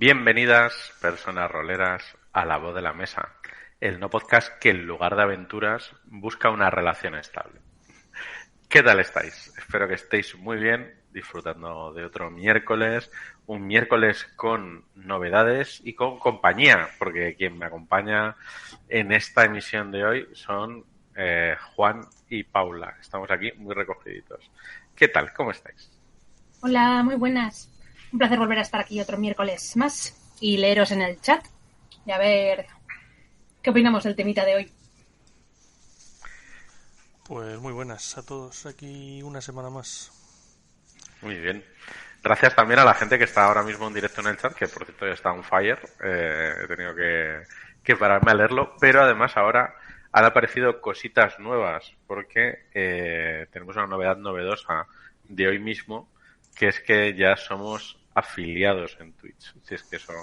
Bienvenidas, personas roleras, a La Voz de la Mesa, el no podcast que en lugar de aventuras busca una relación estable. ¿Qué tal estáis? Espero que estéis muy bien, disfrutando de otro miércoles, un miércoles con novedades y con compañía, porque quien me acompaña en esta emisión de hoy son Juan y Paula. Estamos aquí muy recogiditos. ¿Qué tal? ¿Cómo estáis? Hola, muy buenas. Un placer volver a estar aquí otro miércoles más y leeros en el chat y a ver qué opinamos del temita de hoy. Pues muy buenas a todos, aquí una semana más. Muy bien. Gracias también a la gente que está ahora mismo en directo en el chat, que por cierto ya está on fire. He tenido que pararme a leerlo, pero además ahora han aparecido cositas nuevas, porque tenemos una novedad novedosa de hoy mismo, que es que ya somos afiliados en Twitch, si es que eso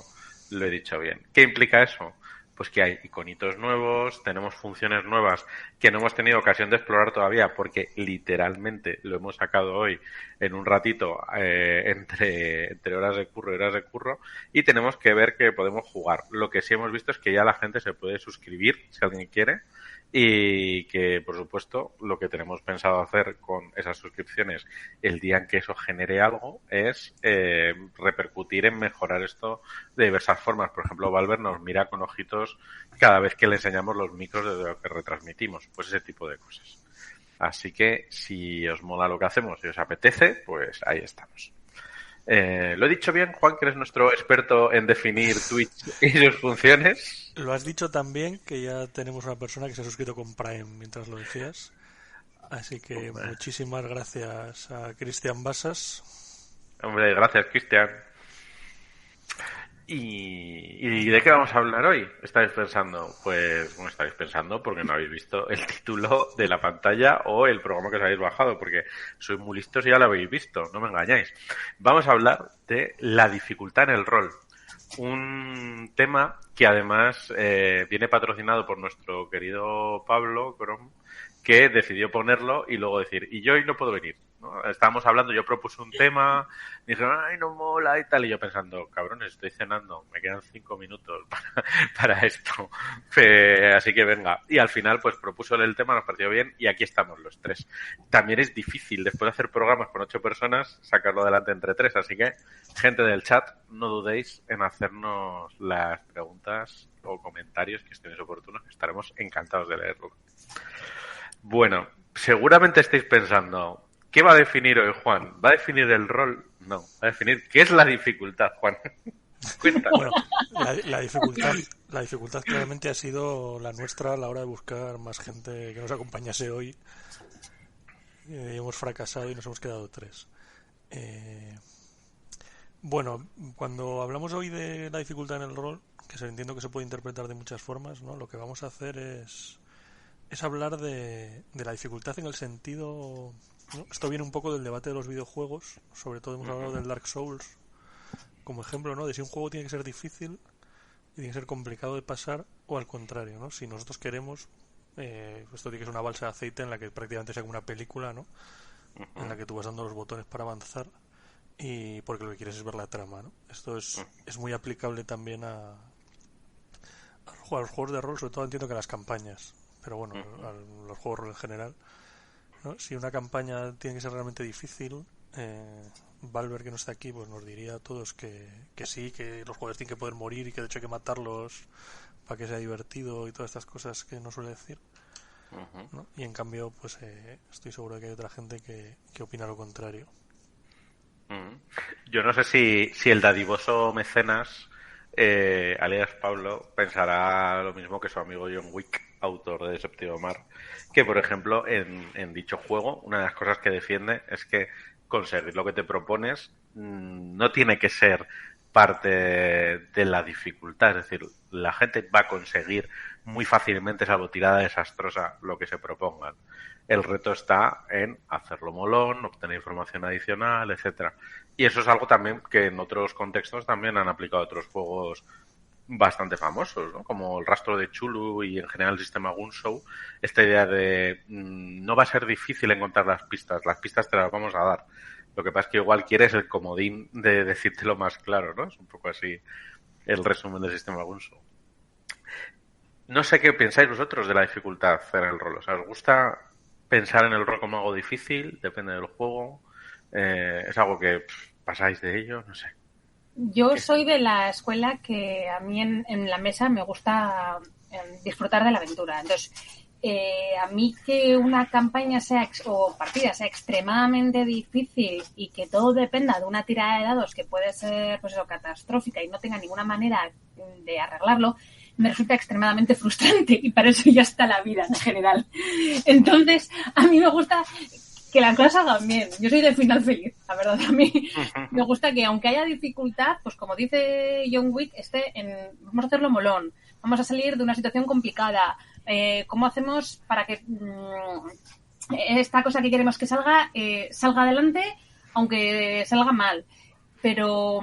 lo he dicho bien. ¿Qué implica eso? Pues que hay iconitos nuevos, tenemos funciones nuevas que no hemos tenido ocasión de explorar todavía porque literalmente lo hemos sacado hoy en un ratito entre horas de curro y horas de curro, y tenemos que ver que podemos jugar. Lo que sí hemos visto es que ya la gente se puede suscribir si alguien quiere, y que por supuesto lo que tenemos pensado hacer con esas suscripciones el día en que eso genere algo es repercutir en mejorar esto de diversas formas. Por ejemplo, Valver nos mira con ojitos cada vez que le enseñamos los micros de lo que retransmitimos, pues ese tipo de cosas. Así que si os mola lo que hacemos y os apetece, pues ahí estamos. ¿Lo he dicho bien, Juan, que eres nuestro experto en definir Twitch y sus funciones? Lo has dicho también que ya tenemos una persona que se ha suscrito con Prime mientras lo decías. Así que muchísimas gracias a Cristian Basas. Hombre, gracias, Cristian. ¿Y de qué vamos a hablar hoy? ¿Estáis pensando? Pues no estáis pensando porque no habéis visto el título de la pantalla o el programa que os habéis bajado, porque sois muy listos y ya lo habéis visto, no me engañáis. Vamos a hablar de la dificultad en el rol. Un tema que además viene patrocinado por nuestro querido Pablo Grom, que decidió ponerlo y luego decir, y yo hoy no puedo venir, ¿no? Estábamos hablando, yo propuse un tema, dijeron, ay, no mola y tal, y yo pensando, cabrones, estoy cenando, me quedan 5 minutos para esto, así que venga. Y al final, pues propuso el tema, nos pareció bien, y aquí estamos los tres. También es difícil, después de hacer programas con 8 personas, sacarlo adelante entre 3, así que, gente del chat, no dudéis en hacernos las preguntas o comentarios que estén oportunos, que estaremos encantados de leerlo. Bueno, seguramente estáis pensando, ¿qué va a definir hoy Juan? ¿Va a definir el rol? No, va a definir qué es la dificultad, Juan. Cuéntanos. Bueno, la dificultad claramente ha sido la nuestra a la hora de buscar más gente que nos acompañase hoy. Hemos fracasado y nos hemos quedado 3. Bueno, cuando hablamos hoy de la dificultad en el rol, que se entiendo que se puede interpretar de muchas formas, ¿no? Lo que vamos a hacer es hablar de la dificultad en el sentido, ¿no? Esto viene un poco del debate de los videojuegos, sobre todo hemos hablado del Dark Souls como ejemplo, ¿no? De si un juego tiene que ser difícil y tiene que ser complicado de pasar, o al contrario, ¿no? Si nosotros queremos, esto tiene que ser una balsa de aceite en la que prácticamente sea como una película, ¿no? En la que tú vas dando los botones para avanzar y porque lo que quieres es ver la trama, ¿no? Esto es muy aplicable también a los juegos de rol, sobre todo entiendo que a las campañas, pero bueno, a los juegos de rol en general, ¿no? Si una campaña tiene que ser realmente difícil, Valver, que no está aquí, pues nos diría a todos que sí, que los jugadores tienen que poder morir y que de hecho hay que matarlos para que sea divertido y todas estas cosas que nos suele decir, ¿no? Y en cambio, pues estoy seguro de que hay otra gente que opina lo contrario. Yo no sé si el dadivoso mecenas, alias Pablo, pensará lo mismo que su amigo John Wick, autor de Séptimo Mar, que por ejemplo en dicho juego una de las cosas que defiende es que conseguir lo que te propones no tiene que ser parte de la dificultad, es decir, la gente va a conseguir muy fácilmente, salvo tirada desastrosa, lo que se propongan. El reto está en hacerlo molón, obtener información adicional, etcétera. Y eso es algo también que en otros contextos también han aplicado otros juegos bastante famosos, ¿no? Como el Rastro de Chulu y en general el sistema Gunshow. Esta idea de no va a ser difícil encontrar las pistas te las vamos a dar. Lo que pasa es que igual quieres el comodín de decírtelo más claro, ¿no? Es un poco así el resumen del sistema Gunso. No sé qué pensáis vosotros de la dificultad en el rol. O sea, ¿os gusta pensar en el rol como algo difícil? Depende del juego. ¿Es algo que pasáis de ello? No sé. Yo soy de la escuela que a mí en la mesa me gusta disfrutar de la aventura. Entonces, a mí que una campaña o partida sea extremadamente difícil y que todo dependa de una tirada de dados que puede ser pues eso, catastrófica y no tenga ninguna manera de arreglarlo, me resulta extremadamente frustrante y para eso ya está la vida en general. Entonces, a mí me gusta que las cosas salgan bien. Yo soy de final feliz, la verdad. A mí me gusta que aunque haya dificultad, pues como dice John Wick, vamos a hacerlo molón, vamos a salir de una situación complicada. ¿Cómo hacemos para que esta cosa que queremos que salga adelante, aunque salga mal? Pero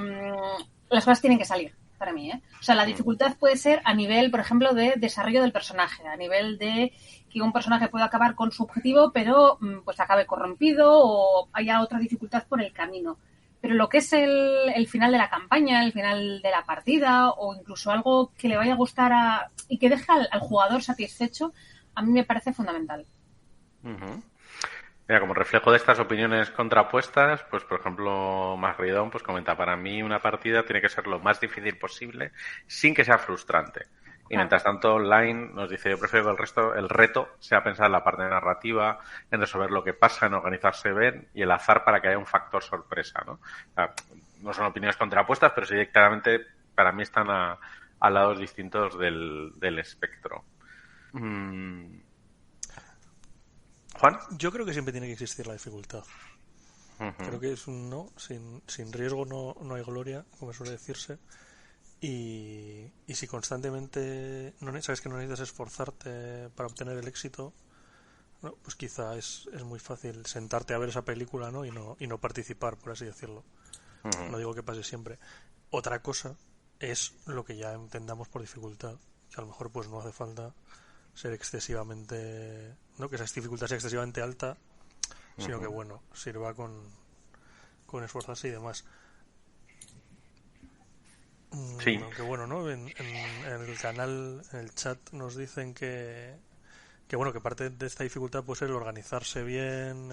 las cosas tienen que salir, para mí, ¿eh? O sea, la dificultad puede ser a nivel, por ejemplo, de desarrollo del personaje, a nivel de que un personaje pueda acabar con su objetivo, pero pues acabe corrompido o haya otra dificultad por el camino. Pero lo que es el final de la campaña, el final de la partida o incluso algo que le vaya a gustar y que deje al jugador satisfecho, a mí me parece fundamental. Uh-huh. Mira, como reflejo de estas opiniones contrapuestas, pues por ejemplo, Magridón pues comenta, para mí una partida tiene que ser lo más difícil posible sin que sea frustrante. Y mientras tanto, online nos dice, yo prefiero que el reto sea pensar en la parte narrativa, en resolver lo que pasa, en organizarse bien y el azar para que haya un factor sorpresa, ¿no? O sea, no son opiniones contrapuestas, pero sí claramente para mí están a lados distintos del espectro. ¿Juan? Yo creo que siempre tiene que existir la dificultad. Uh-huh. Creo que es un no, sin riesgo no hay gloria, como suele decirse. Y si constantemente sabes que no necesitas esforzarte para obtener el éxito, ¿no? Pues quizá es muy fácil sentarte a ver esa película, ¿no? y no participar, por así decirlo. Uh-huh. No digo que pase siempre. Otra cosa es lo que ya entendamos por dificultad, que a lo mejor pues no hace falta ser excesivamente, no que esa dificultad sea excesivamente alta, sino uh-huh. que bueno, sirva con esforzarse y demás. Sí. Aunque bueno, ¿no? En el canal, en el chat nos dicen que bueno, que parte de esta dificultad puede ser el organizarse bien,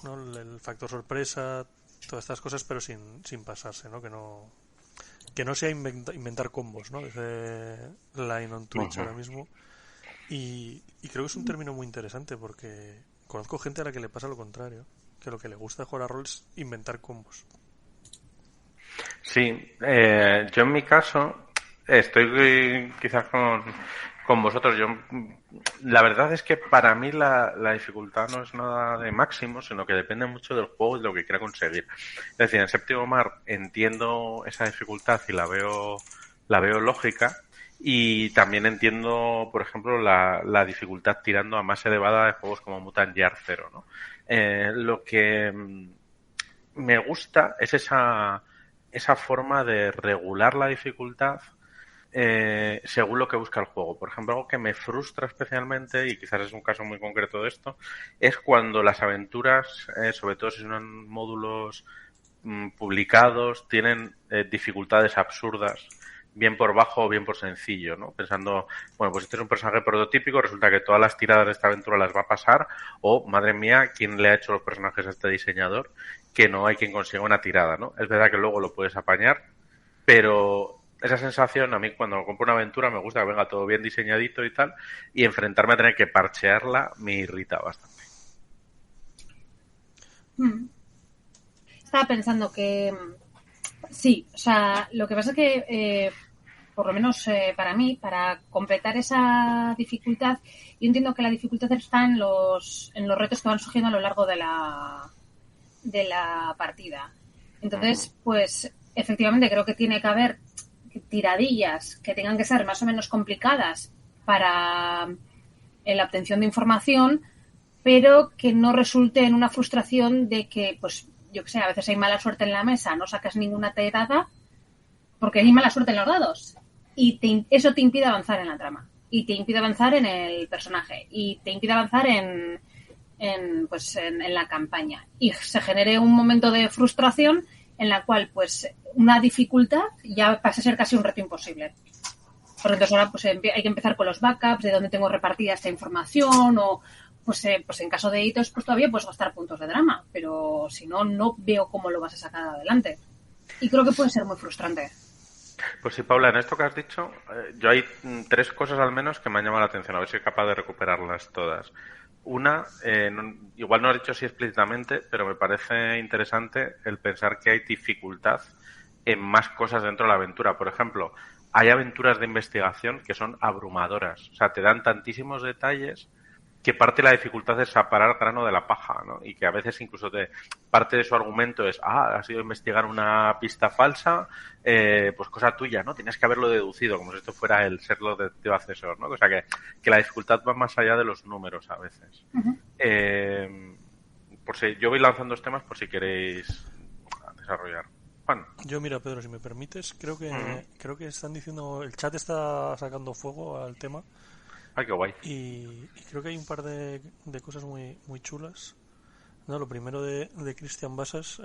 ¿no? El factor sorpresa, todas estas cosas, pero sin pasarse, ¿no? Que no sea inventar combos, ¿no? Dice Line on Twitch uh-huh. ahora mismo. Y creo que es un término muy interesante porque conozco gente a la que le pasa lo contrario, que lo que le gusta jugar a rol es inventar combos. Sí, yo en mi caso estoy quizás con vosotros. La verdad es que para mí la dificultad no es nada de máximo, sino que depende mucho del juego y de lo que quiera conseguir. Es decir, en Séptimo Mar entiendo esa dificultad y la veo lógica, y también entiendo, por ejemplo, la dificultad tirando a más elevada de juegos como Mutant Year Zero, ¿no? Lo que me gusta es esa forma de regular la dificultad según lo que busca el juego. Por ejemplo, algo que me frustra especialmente, y quizás es un caso muy concreto de esto, es cuando las aventuras, sobre todo si son módulos publicados, tienen dificultades absurdas, bien por bajo o bien por sencillo, ¿no? Pensando, bueno, pues este es un personaje prototípico, resulta que todas las tiradas de esta aventura las va a pasar, o, madre mía, ¿quién le ha hecho los personajes a este diseñador? Que no hay quien consiga una tirada, ¿no? Es verdad que luego lo puedes apañar, pero esa sensación, a mí cuando compro una aventura me gusta que venga todo bien diseñadito y tal, y enfrentarme a tener que parchearla me irrita bastante. Estaba pensando que sí, o sea, lo que pasa es que por lo menos para mí, para completar esa dificultad, yo entiendo que la dificultad está en los retos que van surgiendo a lo largo de la partida. Entonces, pues efectivamente creo que tiene que haber tiradillas que tengan que ser más o menos complicadas para la obtención de información, pero que no resulte en una frustración de que, pues, yo que sé, a veces hay mala suerte en la mesa, no sacas ninguna tirada porque hay mala suerte en los dados y eso te impide avanzar en la trama y te impide avanzar en el personaje y te impide avanzar en en la campaña y se genere un momento de frustración en la cual pues una dificultad ya pasa a ser casi un reto imposible. Por entonces ahora pues hay que empezar con los backups de dónde tengo repartida esta información o pues en caso de hitos pues todavía puedes gastar puntos de drama, pero si no, no veo cómo lo vas a sacar adelante. Y creo que puede ser muy frustrante. Pues sí, Paula, en esto que has dicho, yo hay 3 cosas al menos que me han llamado la atención, a ver si soy capaz de recuperarlas todas. Una, igual no lo he dicho así explícitamente, pero me parece interesante el pensar que hay dificultad en más cosas dentro de la aventura. Por ejemplo, hay aventuras de investigación que son abrumadoras, o sea, te dan tantísimos detalles que parte de la dificultad es separar grano de la paja, ¿no? Y que a veces incluso parte de su argumento es, has ido a investigar una pista falsa, pues cosa tuya, ¿no? Tienes que haberlo deducido, como si esto fuera el serlo detective asesor, ¿no? O sea que la dificultad va más allá de los números a veces. Uh-huh. Por si yo voy lanzando los temas por si queréis desarrollar. Juan. Yo, mira, Pedro, si me permites, creo que están diciendo, el chat está sacando fuego al tema. Ay, qué guay. Y creo que hay un par de cosas muy muy chulas. No, lo primero de Cristian Basas,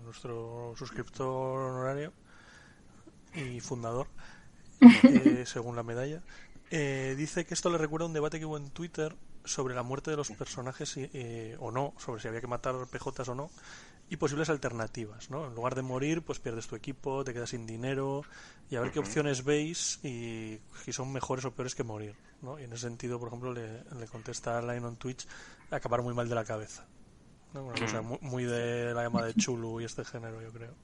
nuestro suscriptor honorario y fundador, según la medalla, dice que esto le recuerda a un debate que hubo en Twitter sobre la muerte de los personajes o no, sobre si había que matar PJs o no, y posibles alternativas, ¿no? En lugar de morir, pues pierdes tu equipo, te quedas sin dinero, y a ver qué opciones veis y si son mejores o peores que morir, ¿no? Y en ese sentido, por ejemplo, le contesta a Line on Twitch acabar muy mal de la cabeza, ¿no? Una cosa muy de la llama de Chulu y este género, yo creo.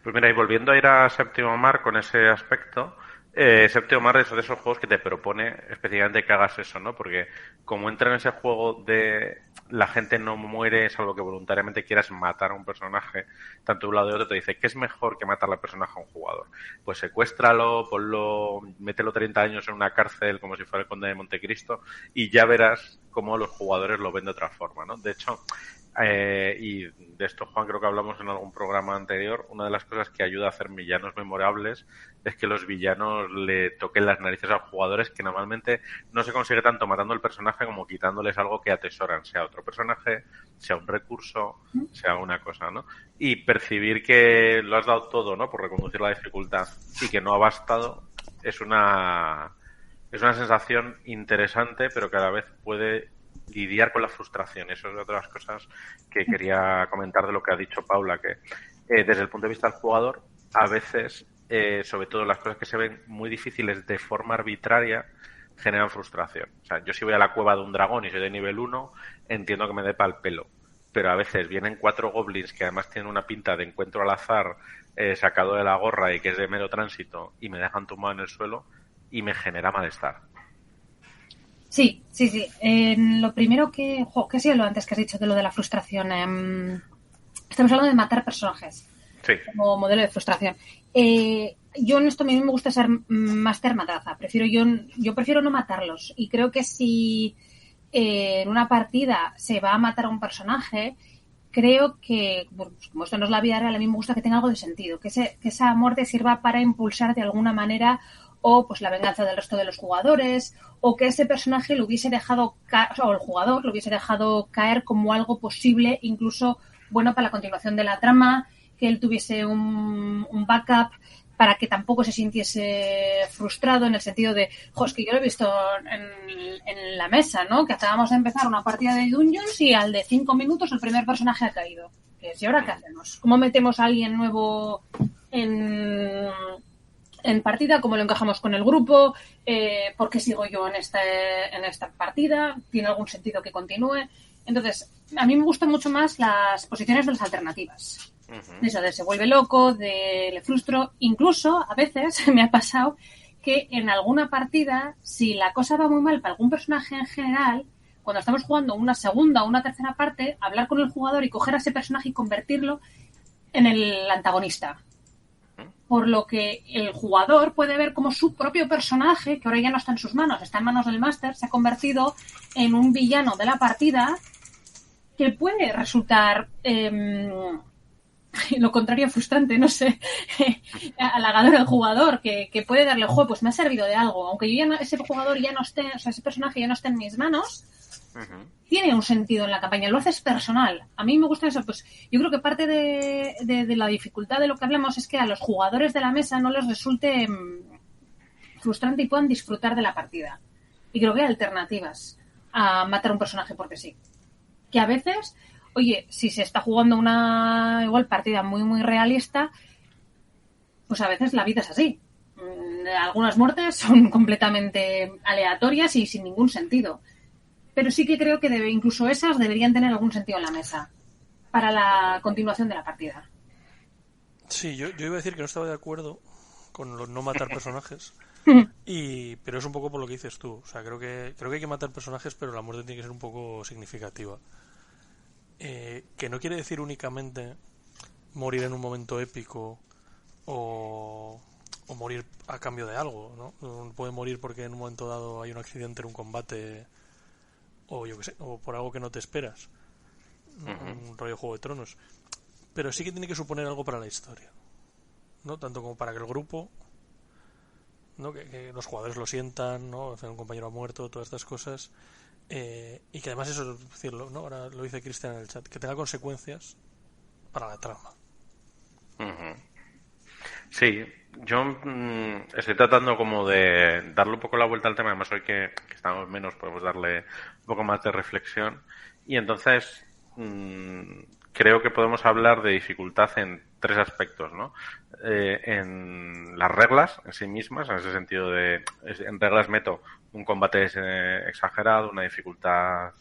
Pues mira, y volviendo a ir a Séptimo Mar con ese aspecto, Séptimo Mar es de esos juegos que te propone específicamente que hagas eso, ¿no? Porque como entra en ese juego de la gente no muere salvo que voluntariamente quieras matar a un personaje, tanto de un lado de otro, te dice que es mejor que matarle al personaje a un jugador. Pues secuéstralo, mételo 30 años en una cárcel como si fuera el Conde de Montecristo y ya verás cómo los jugadores lo ven de otra forma, ¿no? De hecho, y de esto, Juan, creo que hablamos en algún programa anterior, una de las cosas que ayuda a hacer villanos memorables es que los villanos le toquen las narices a los jugadores, que normalmente no se consigue tanto matando al personaje como quitándoles algo que atesoran, sea otro personaje, sea un recurso, sea una cosa, ¿no? Y percibir que lo has dado todo, ¿no? Por reconducir la dificultad y que no ha bastado es una sensación interesante, pero que a la vez puede lidiar con la frustración. Eso es otra de las cosas que quería comentar de lo que ha dicho Paula, que desde el punto de vista del jugador, a veces, sobre todo las cosas que se ven muy difíciles de forma arbitraria, generan frustración. O sea, yo si voy a la cueva de un dragón y soy de nivel 1, entiendo que me dé pa'l pelo. Pero a veces vienen 4 goblins que además tienen una pinta de encuentro al azar sacado de la gorra y que es de mero tránsito y me dejan tumbado en el suelo y me genera malestar. Sí. Lo primero ¿qué ha sido lo antes que has dicho de lo de la frustración? Estamos hablando de matar personajes. Sí. Como modelo de frustración. Yo en esto a mí me gusta ser máster matraza. Yo prefiero no matarlos. Y creo que si en una partida se va a matar a un personaje, creo que, bueno, como esto no es la vida real, a mí me gusta que tenga algo de sentido. Que esa muerte sirva para impulsar de alguna manera o pues la venganza del resto de los jugadores, o que ese personaje lo hubiese dejado o el jugador lo hubiese dejado caer como algo posible, incluso bueno para la continuación de la trama, que él tuviese un backup para que tampoco se sintiese frustrado en el sentido de, es que yo lo he visto en la mesa, ¿no? Que acabamos de empezar una partida de Dungeons y al de 5 minutos el primer personaje ha caído. ¿Y ahora qué hacemos? ¿Cómo metemos a alguien nuevo en partida? ¿Cómo lo encajamos con el grupo? ¿Por qué sigo yo en esta partida? ¿Tiene algún sentido que continúe? Entonces, a mí me gustan mucho más las posiciones de las alternativas. Uh-huh. Eso de se vuelve loco, de le frustro. Incluso, a veces, me ha pasado que en alguna partida, si la cosa va muy mal para algún personaje en general, cuando estamos jugando una segunda o una tercera parte, hablar con el jugador y coger a ese personaje y convertirlo en el antagonista. Por lo que el jugador puede ver como su propio personaje, que ahora ya no está en sus manos, está en manos del máster, se ha convertido en un villano de la partida que puede resultar lo contrario frustrante, no sé, halagador al jugador, que puede darle juego, pues me ha servido de algo, aunque yo ya no, ese jugador ya no esté, o sea, ese personaje ya no esté en mis manos, tiene un sentido en la campaña, lo haces personal. A mí me gusta eso, pues yo creo que parte de la dificultad de lo que hablamos es que a los jugadores de la mesa no les resulte frustrante y puedan disfrutar de la partida. Y creo que hay alternativas a matar a un personaje porque sí. Que a veces, oye, si se está jugando una igual partida muy, muy realista, pues a veces la vida es así. Algunas muertes son completamente aleatorias y sin ningún sentido. Pero sí que creo que incluso esas deberían tener algún sentido en la mesa para la continuación de la partida. Sí, yo iba a decir que no estaba de acuerdo con los no matar personajes. Pero es un poco por lo que dices tú. O sea, creo que hay que matar personajes, pero la muerte tiene que ser un poco significativa. Que no quiere decir únicamente morir en un momento épico o morir a cambio de algo, ¿no? Uno puede morir porque en un momento dado hay un accidente en un combate o yo qué sé, o por algo que no te esperas. Un rollo Juego de Tronos. Pero sí que tiene que suponer algo para la historia, ¿no? Tanto como para que el grupo, ¿no? Que los jugadores lo sientan, ¿no? O sea, un compañero ha muerto, todas estas cosas. Y que además eso, es decirlo, ¿no? Ahora lo dice Cristian en el chat, que tenga consecuencias para la trama. Sí, yo estoy tratando como de darle un poco la vuelta al tema, además hoy que estamos menos podemos darle un poco más de reflexión y entonces creo que podemos hablar de dificultad en tres aspectos, ¿no? En las reglas en sí mismas, en ese sentido en reglas meto un combate exagerado, una dificultad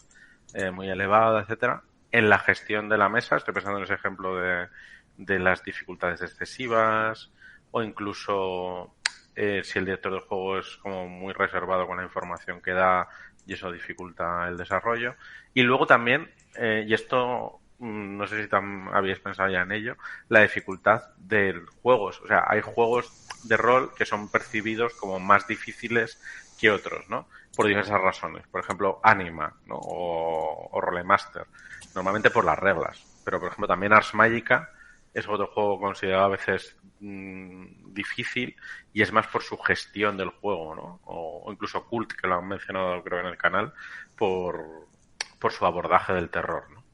muy elevada, etcétera. En la gestión de la mesa, estoy pensando en ese ejemplo de las dificultades excesivas o incluso si el director del juego es como muy reservado con la información que da y eso dificulta el desarrollo. Y luego también, y esto no sé si habíais pensado ya en ello, la dificultad de juegos. O sea, hay juegos de rol que son percibidos como más difíciles que otros, ¿no? Por diversas razones. Por ejemplo, Anima, ¿no? O Rolemaster. Normalmente por las reglas. Pero, por ejemplo, también Ars Magica es otro juego considerado a veces difícil y es más por su gestión del juego, ¿no? O incluso Cult, que lo han mencionado creo en el canal, por su abordaje del terror, ¿no?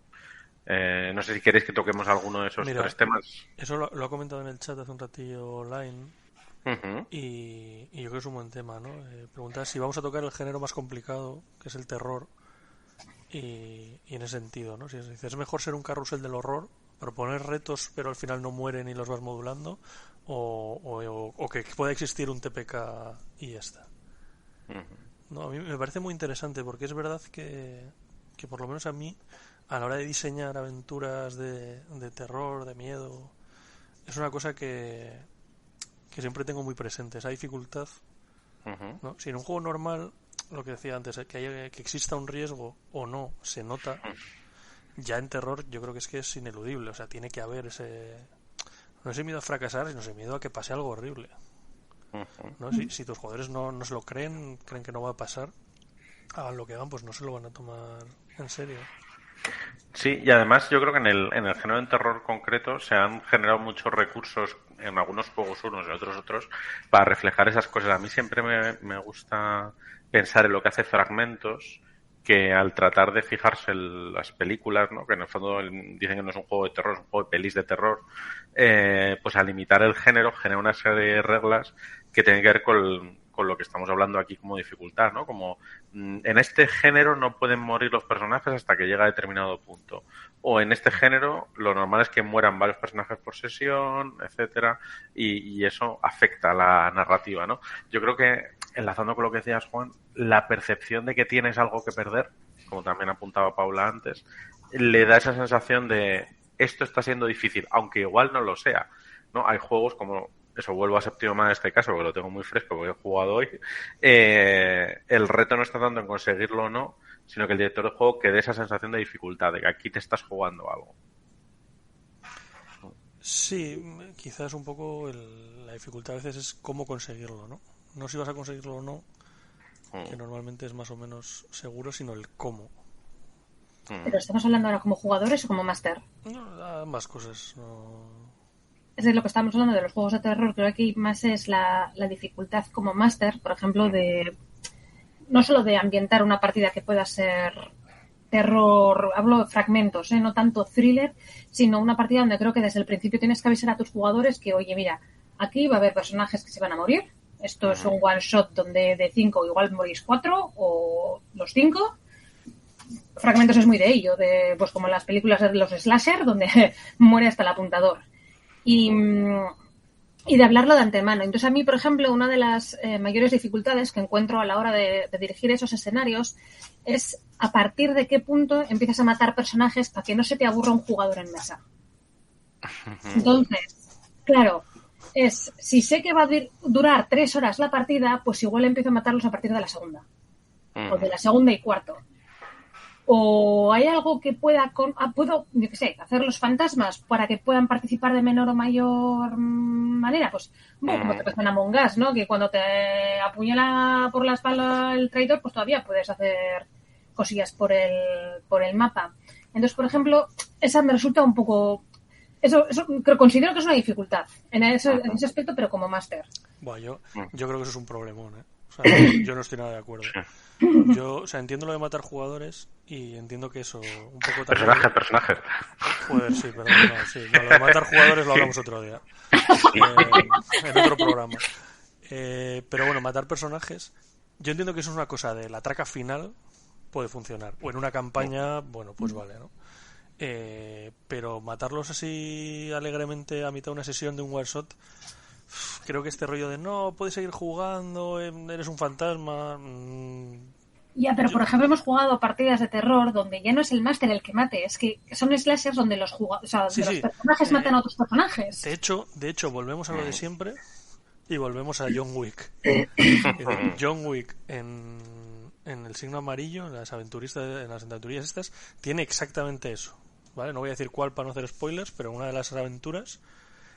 No sé si queréis que toquemos alguno de esos tres temas. Eso lo ha comentado en el chat hace un ratillo online. Y yo creo que es un buen tema, ¿no? Preguntar si vamos a tocar el género más complicado, que es el terror, y en ese sentido, ¿no? Si es mejor ser un carrusel del horror, proponer retos pero al final no mueren y los vas modulando, o que pueda existir un TPK y ya está. No, a mí me parece muy interesante porque es verdad que por lo menos a mí, a la hora de diseñar aventuras de terror, de miedo, es una cosa que siempre tengo muy presente, esa dificultad, ¿no? Si en un juego normal, lo que decía antes, que exista un riesgo o no, se nota, ya en terror yo creo que es ineludible, o sea, tiene que haber no ese miedo a fracasar, sino ese miedo a que pase algo horrible, ¿no? Si tus jugadores no se lo creen que no va a pasar, hagan lo que hagan, pues no se lo van a tomar en serio. Sí, y además yo creo que en el género de terror concreto se han generado muchos recursos en algunos juegos unos y otros para reflejar esas cosas. A mí siempre me gusta pensar en lo que hace Fragmentos, que al tratar de fijarse en las películas, ¿no? Que en el fondo dicen que no es un juego de terror, es un juego de pelis de terror, pues al limitar el género genera una serie de reglas que tienen que ver con lo que estamos hablando aquí como dificultad, ¿no? Como en este género no pueden morir los personajes hasta que llega a determinado punto. O en este género lo normal es que mueran varios personajes por sesión, etcétera, y eso afecta a la narrativa, ¿no? Yo creo que, enlazando con lo que decías, Juan, la percepción de que tienes algo que perder, como también apuntaba Paula antes, le da esa sensación de esto está siendo difícil, aunque igual no lo sea, ¿no? Hay juegos como eso, vuelvo a Séptimo en este caso, porque lo tengo muy fresco, porque he jugado hoy, el reto no está tanto en conseguirlo o no, sino que el director del juego que dé esa sensación de dificultad, de que aquí te estás jugando algo. Sí, quizás un poco la dificultad a veces es cómo conseguirlo, ¿no? No si vas a conseguirlo o no, que normalmente es más o menos seguro, sino el cómo. ¿Pero estamos hablando ahora como jugadores o como máster? No, ambas cosas, no... Es de lo que estamos hablando de los juegos de terror. Creo que aquí más es la dificultad como máster, por ejemplo, de no solo de ambientar una partida que pueda ser terror, hablo de fragmentos, no tanto thriller, sino una partida donde creo que desde el principio tienes que avisar a tus jugadores que, oye, mira, aquí va a haber personajes que se van a morir, esto es un one shot donde de 5 igual morís 4 o los 5. Fragmentos es muy de ello, de pues como en las películas de los slasher, donde muere hasta el apuntador. Y de hablarlo de antemano. Entonces, a mí, por ejemplo, una de las mayores dificultades que encuentro a la hora de dirigir esos escenarios es a partir de qué punto empiezas a matar personajes para que no se te aburra un jugador en mesa. Entonces, claro, si sé que va a durar 3 horas la partida, pues igual empiezo a matarlos a partir de la segunda. O de la segunda y cuarto. O hay algo que puedo, yo qué sé, hacer los fantasmas para que puedan participar de menor o mayor manera, pues como te pasa en Among Us, ¿no? Que cuando te apuñala por la espalda el traidor, pues todavía puedes hacer cosillas por el mapa. Entonces, por ejemplo, esa me resulta un poco... Eso considero que es una dificultad en ese aspecto, pero como máster. Bueno, yo creo que eso es un problemón, ¿eh? O sea, yo no estoy nada de acuerdo. Yo, o sea, entiendo lo de matar jugadores y entiendo que eso un poco también... Personaje. Joder, sí, perdón, no, lo de matar jugadores lo hablamos otro día. En otro programa. Pero bueno, matar personajes, yo entiendo que eso es una cosa de la traca final, puede funcionar. O en una campaña, bueno, pues vale, ¿no? Pero matarlos así alegremente a mitad de una sesión de un one shot, creo que este rollo de no, puedes seguir jugando, eres un fantasma. Ya, pero por ejemplo hemos jugado partidas de terror donde ya no es el máster el que mate, es que son slashers donde los los personajes matan a otros personajes. De hecho, volvemos a lo de siempre y volvemos a John Wick. John Wick en el signo amarillo, en las aventurías estas, tiene exactamente eso, ¿vale? No voy a decir cuál para no hacer spoilers, pero en una de las aventuras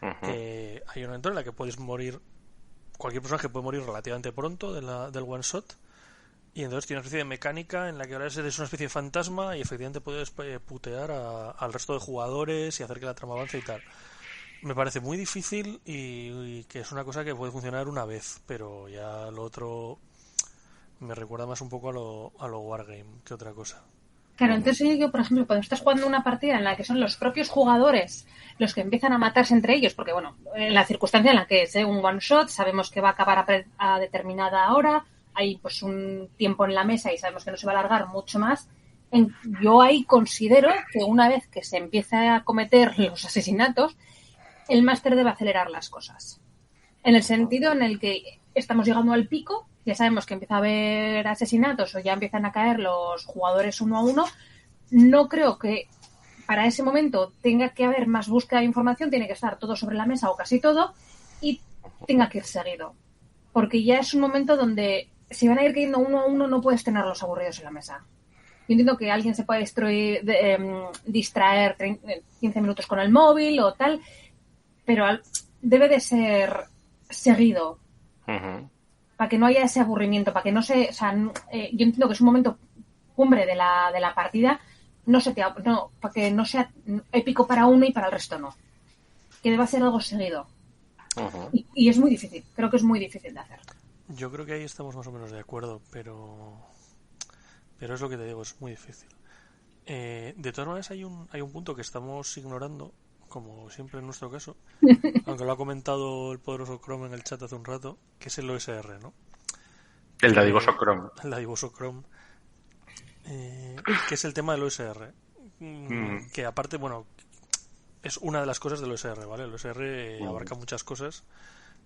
hay una aventura en la que puedes morir, cualquier personaje puede morir relativamente pronto del one shot, y entonces tiene una especie de mecánica en la que ahora eres una especie de fantasma y efectivamente puedes putear al resto de jugadores y hacer que la trama avance y tal. Me parece muy difícil y que es una cosa que puede funcionar una vez, pero ya lo otro me recuerda más un poco a lo Wargame que otra cosa. Claro, entonces yo, por ejemplo, cuando estás jugando una partida en la que son los propios jugadores los que empiezan a matarse entre ellos, porque bueno, en la circunstancia en la que es un one shot, sabemos que va a acabar a determinada hora, hay pues un tiempo en la mesa y sabemos que no se va a alargar mucho más, yo ahí considero que una vez que se empieza a cometer los asesinatos, el máster debe acelerar las cosas. En el sentido en el que estamos llegando al pico, ya sabemos que empieza a haber asesinatos o ya empiezan a caer los jugadores uno a uno. No creo que para ese momento tenga que haber más búsqueda de información, tiene que estar todo sobre la mesa o casi todo y tenga que ir seguido. Porque ya es un momento donde si van a ir cayendo uno a uno no puedes tenerlos aburridos en la mesa. Yo entiendo que alguien se puede distraer 15 minutos con el móvil o tal, pero debe de ser seguido. Para que no haya ese aburrimiento, para que no se... O sea, yo entiendo que es un momento cumbre de la partida, para que no sea épico para uno y para el resto no. Que deba ser algo seguido. Y es muy difícil, creo que es muy difícil de hacer. Yo creo que ahí estamos más o menos de acuerdo, pero es lo que te digo, es muy difícil. De todas maneras hay un punto que estamos ignorando, como siempre en nuestro caso, aunque lo ha comentado el poderoso Chrome en el chat hace un rato, que es el OSR, ¿no? El dadivoso Chrome. El dadivoso Chrome. Que es el tema del OSR. Que aparte, bueno, es una de las cosas del OSR, ¿vale? El OSR abarca muchas cosas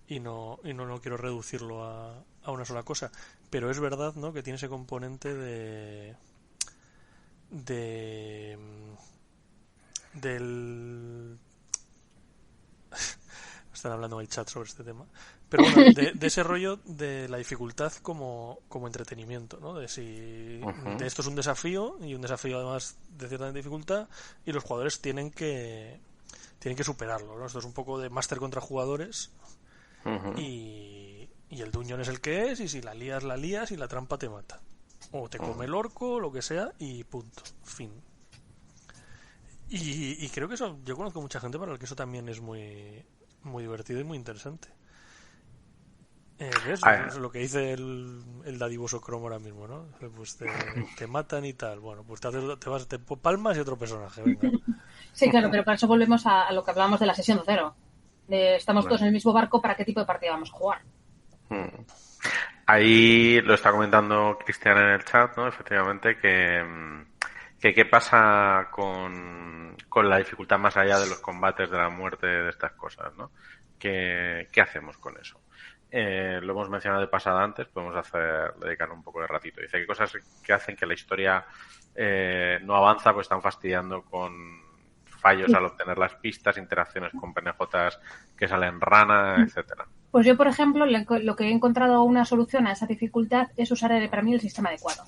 y no quiero reducirlo a una sola cosa. Pero es verdad, ¿no?, que tiene ese componente del... Están hablando en el chat sobre este tema, pero bueno, de ese rollo de la dificultad como entretenimiento, ¿no? De si de esto es un desafío y un desafío además de cierta dificultad y los jugadores tienen que superarlo, ¿no? Esto es un poco de máster contra jugadores y el dungeon es el que es, y si la lías y la trampa te mata o te come el orco, lo que sea, y punto, fin. Y creo que eso, yo conozco mucha gente para el que eso también es muy, muy divertido y muy interesante. ¿Ves? Es lo que dice el dadivoso Cromo ahora mismo, ¿no? Pues te matan y tal. Bueno, pues te palmas y otro personaje, venga. Sí, claro, pero para eso volvemos a lo que hablábamos de la sesión cero. Estamos todos en el mismo barco, ¿para qué tipo de partida vamos a jugar? Ahí lo está comentando Cristian en el chat, ¿no? Efectivamente, que qué pasa con la dificultad más allá de los combates, de la muerte, de estas cosas, ¿no? ¿Qué hacemos con eso? Lo hemos mencionado de pasada antes, podemos dedicar un poco de ratito. Dice que cosas que hacen que la historia no avanza, pues están fastidiando con fallos al obtener las pistas, interacciones con PNJs que salen rana, etcétera. Pues yo, por ejemplo, lo que he encontrado una solución a esa dificultad es usar para mí el sistema adecuado.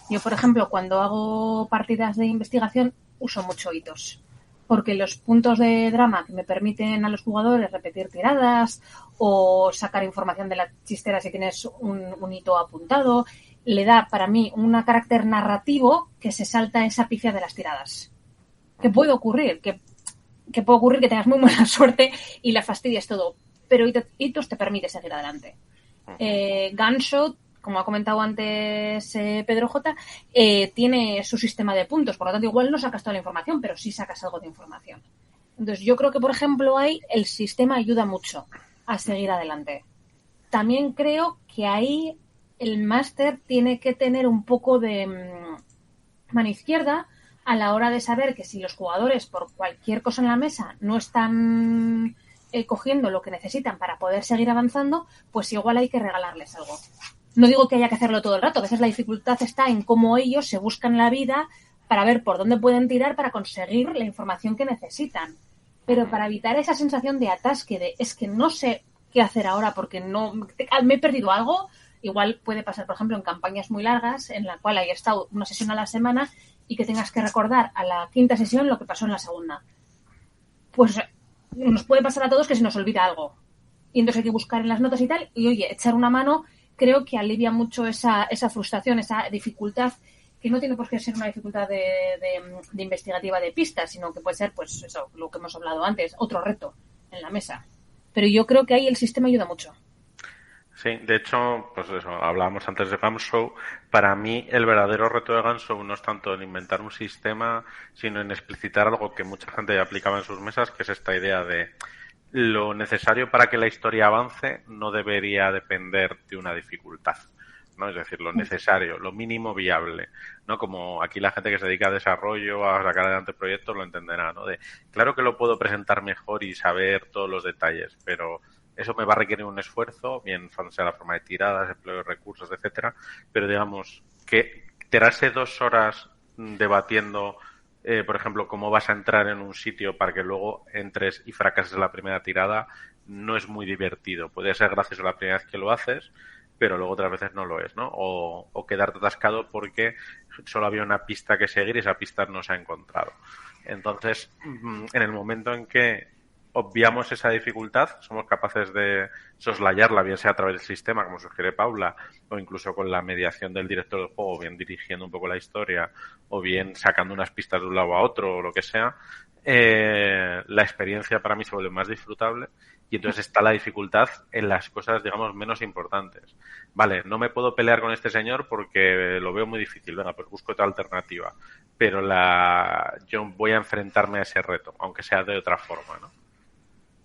Yo, por ejemplo, cuando hago partidas de investigación, uso mucho hitos. Porque los puntos de drama que me permiten a los jugadores repetir tiradas o sacar información de la chistera si tienes un hito apuntado, le da para mí un carácter narrativo que se salta esa pifia de las tiradas. Que puede ocurrir, que puede ocurrir que tengas muy buena suerte y la fastidies todo. Pero hitos te permite seguir adelante. Gunshot, como ha comentado antes Pedro J, tiene su sistema de puntos, por lo tanto igual no sacas toda la información, pero sí sacas algo de información. Entonces yo creo que, por ejemplo, ahí el sistema ayuda mucho a seguir adelante. También creo que ahí el máster tiene que tener un poco de mano izquierda a la hora de saber que si los jugadores por cualquier cosa en la mesa no están cogiendo lo que necesitan para poder seguir avanzando, pues igual hay que regalarles algo. No digo que haya que hacerlo todo el rato, a veces la dificultad está en cómo ellos se buscan la vida para ver por dónde pueden tirar para conseguir la información que necesitan. Pero para evitar esa sensación de atasque, de es que no sé qué hacer ahora porque no me he perdido algo, igual puede pasar, por ejemplo, en campañas muy largas en la cual haya estado una sesión a la semana y que tengas que recordar a la quinta sesión lo que pasó en la segunda. Pues nos puede pasar a todos que se nos olvida algo. Y entonces hay que buscar en las notas y tal, y oye, echar una mano creo que alivia mucho esa frustración, esa dificultad, que no tiene por qué ser una dificultad de investigativa de pistas, sino que puede ser, pues eso, lo que hemos hablado antes, otro reto en la mesa. Pero yo creo que ahí el sistema ayuda mucho. Sí, de hecho, pues eso, hablábamos antes de Gunshot. Para mí, el verdadero reto de Gunshot no es tanto en inventar un sistema, sino en explicitar algo que mucha gente ya aplicaba en sus mesas, que es esta idea de lo necesario para que la historia avance no debería depender de una dificultad, ¿no? Es decir, lo necesario, lo mínimo viable, ¿no? Como aquí la gente que se dedica a desarrollo, a sacar adelante proyectos, lo entenderá, ¿no? Claro que lo puedo presentar mejor y saber todos los detalles, pero eso me va a requerir un esfuerzo, bien sea la forma de tiradas, empleo de recursos, etcétera, pero digamos que tirarse 2 horas debatiendo por ejemplo, cómo vas a entrar en un sitio para que luego entres y fracases en la primera tirada, no es muy divertido. Puede ser gracioso la primera vez que lo haces, pero luego otras veces no lo es, ¿no? O quedarte atascado porque solo había una pista que seguir y esa pista no se ha encontrado. Entonces, en el momento en que obviamos esa dificultad, somos capaces de soslayarla, bien sea a través del sistema, como sugiere Paula, o incluso con la mediación del director del juego, bien dirigiendo un poco la historia, o bien sacando unas pistas de un lado a otro, o lo que sea, la experiencia para mí se vuelve más disfrutable y entonces está la dificultad en las cosas, digamos, menos importantes. Vale, no me puedo pelear con este señor porque lo veo muy difícil, venga, pues busco otra alternativa, pero yo voy a enfrentarme a ese reto, aunque sea de otra forma, ¿no?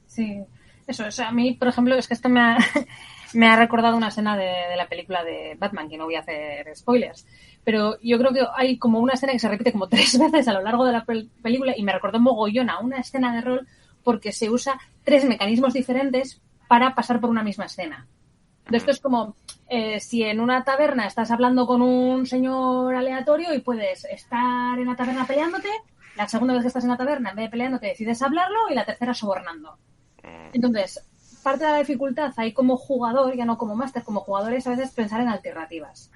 Sí, eso, o sea, a mí, por ejemplo, es que esto me ha recordado una escena de la película de Batman, que no voy a hacer spoilers, pero yo creo que hay como una escena que se repite como 3 veces a lo largo de la película y me recordó mogollón a una escena de rol porque se usa 3 mecanismos diferentes para pasar por una misma escena. Esto es como si en una taberna estás hablando con un señor aleatorio y puedes estar en la taberna peleándote, la segunda vez que estás en la taberna, en vez de peleándote, decides hablarlo y la tercera sobornando. Entonces, parte de la dificultad ahí como jugador, ya no como máster, como jugador es a veces pensar en alternativas.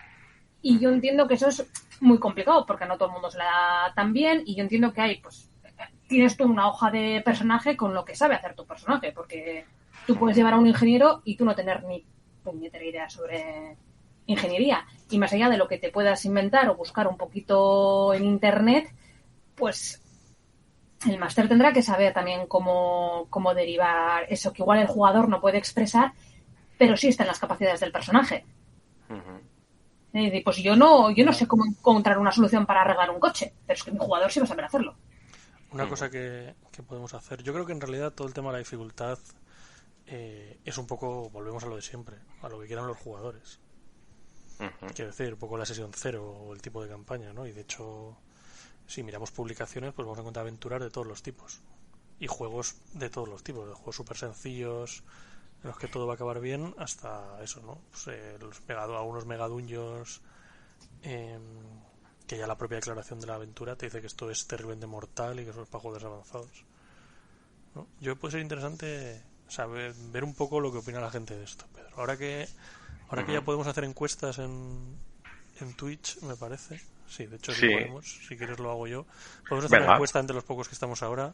Y yo entiendo que eso es muy complicado porque no todo el mundo se la da tan bien y yo entiendo que hay, pues, tienes tú una hoja de personaje con lo que sabe hacer tu personaje, porque tú puedes llevar a un ingeniero y tú no tener ni puñetera idea sobre ingeniería. Y más allá de lo que te puedas inventar o buscar un poquito en internet, pues el máster tendrá que saber también cómo derivar eso que igual el jugador no puede expresar, pero sí está en las capacidades del personaje. Ujú. Y pues yo no sé cómo encontrar una solución para arreglar un coche, pero es que mi jugador sí va a saber hacerlo. Una cosa que podemos hacer, yo creo que en realidad todo el tema de la dificultad es un poco, volvemos a lo de siempre, a lo que quieran los jugadores. Quiero decir, un poco la sesión cero o el tipo de campaña, ¿no? Y de hecho, si miramos publicaciones, pues vamos a encontrar aventuras de todos los tipos. Y juegos de todos los tipos, de juegos súper sencillos, en los que todo va a acabar bien, hasta eso, ¿no? Pues, algunos mega dungeons, que ya la propia declaración de la aventura te dice que esto es terriblemente mortal y que eso es para juegos avanzados, ¿no? Yo puede ser interesante saber, ver un poco lo que opina la gente de esto, Pedro. Ahora que ya podemos hacer encuestas en Twitch, me parece. Sí, de hecho sí podemos. Si quieres lo hago yo. Podemos hacer una encuesta entre los pocos que estamos ahora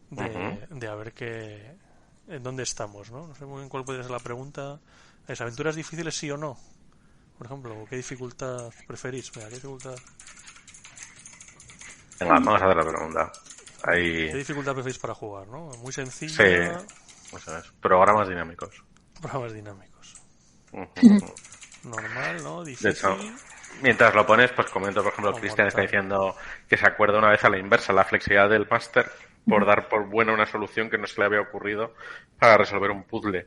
de a ver en dónde estamos, ¿no? No sé muy bien cuál podría ser la pregunta. ¿Es aventuras difíciles sí o no? Por ejemplo, ¿qué dificultad preferís? Mira, ¿qué dificultad? Venga, vamos a hacer la pregunta. Ahí... ¿Qué dificultad preferís para jugar, no? Muy sencilla. Sí, eso es. Programas dinámicos. Programas dinámicos. Normal, ¿no? Difícil. De hecho, mientras lo pones, pues comento, por ejemplo, Cristian está diciendo que se acuerda una vez a la inversa, la flexibilidad del máster por dar por buena una solución que no se le había ocurrido para resolver un puzzle.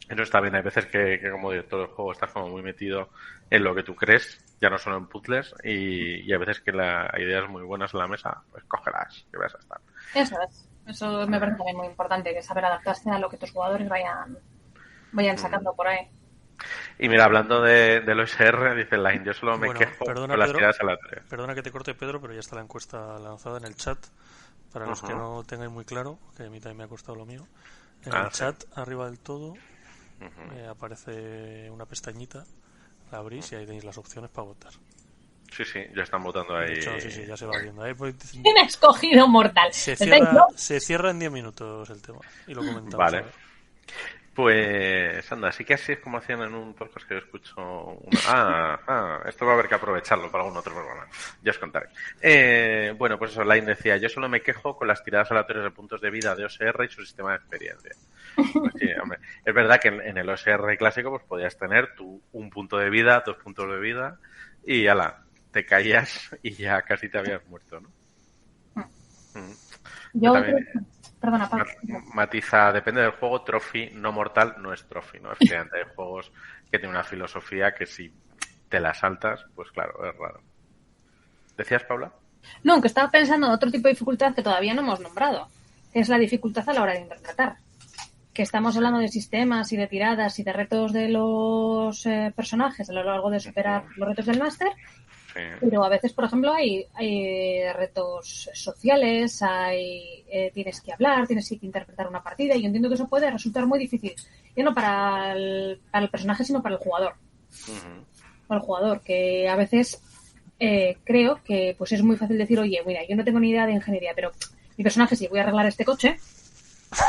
Eso está bien, hay veces que como director del juego estás como muy metido en lo que tú crees, ya no solo en puzzles, y a veces que hay ideas muy buenas en la mesa, pues cógelas, que vas a estar. Eso es, eso me parece también muy importante, que saber adaptarse a lo que tus jugadores vayan sacando por ahí. Y mira, hablando del OSR, dice Line, yo solo me quejo con las tiradas aleatorias. Perdona que te corte, Pedro, pero ya está la encuesta lanzada en el chat. Para los que no tengáis muy claro, que a mí también me ha costado lo mío. En el chat, arriba del todo, aparece una pestañita, la abrís y ahí tenéis las opciones para votar. Sí, ya están votando ahí. De hecho, sí, ya se va viendo. Ahí, pues, ¿quién ha escogido Mortal? Se cierra en 10 minutos el tema y lo comentamos. Vale. Pues anda, sí que así es como hacían en un podcast que yo escucho. Esto va a haber que aprovecharlo para algún otro programa. Ya os contaré. Bueno, pues eso, Line decía, yo solo me quejo con las tiradas aleatorias de puntos de vida de OSR y su sistema de experiencia. Pues sí, hombre, es verdad que en el OSR clásico pues podías tener un punto de vida, 2 puntos de vida y ala, te caías y ya casi te habías muerto, ¿no? Yo también... Perdona, Matiza, depende del juego, trophy no mortal no es trophy, ¿no? Efectivamente, hay juegos que tienen una filosofía que si te la saltas, pues claro, es raro. ¿Decías, Paula? No, que estaba pensando en otro tipo de dificultad que todavía no hemos nombrado, que es la dificultad a la hora de interpretar. Que estamos hablando de sistemas y de tiradas y de retos de los personajes a lo largo de superar los retos del máster. Sí. Pero a veces, por ejemplo, hay retos sociales, tienes que hablar, tienes que interpretar una partida y yo entiendo que eso puede resultar muy difícil, ya no para el personaje, sino para el jugador. Para el jugador, que a veces creo que pues es muy fácil decir, oye, mira, yo no tengo ni idea de ingeniería, pero mi personaje sí, voy a arreglar este coche.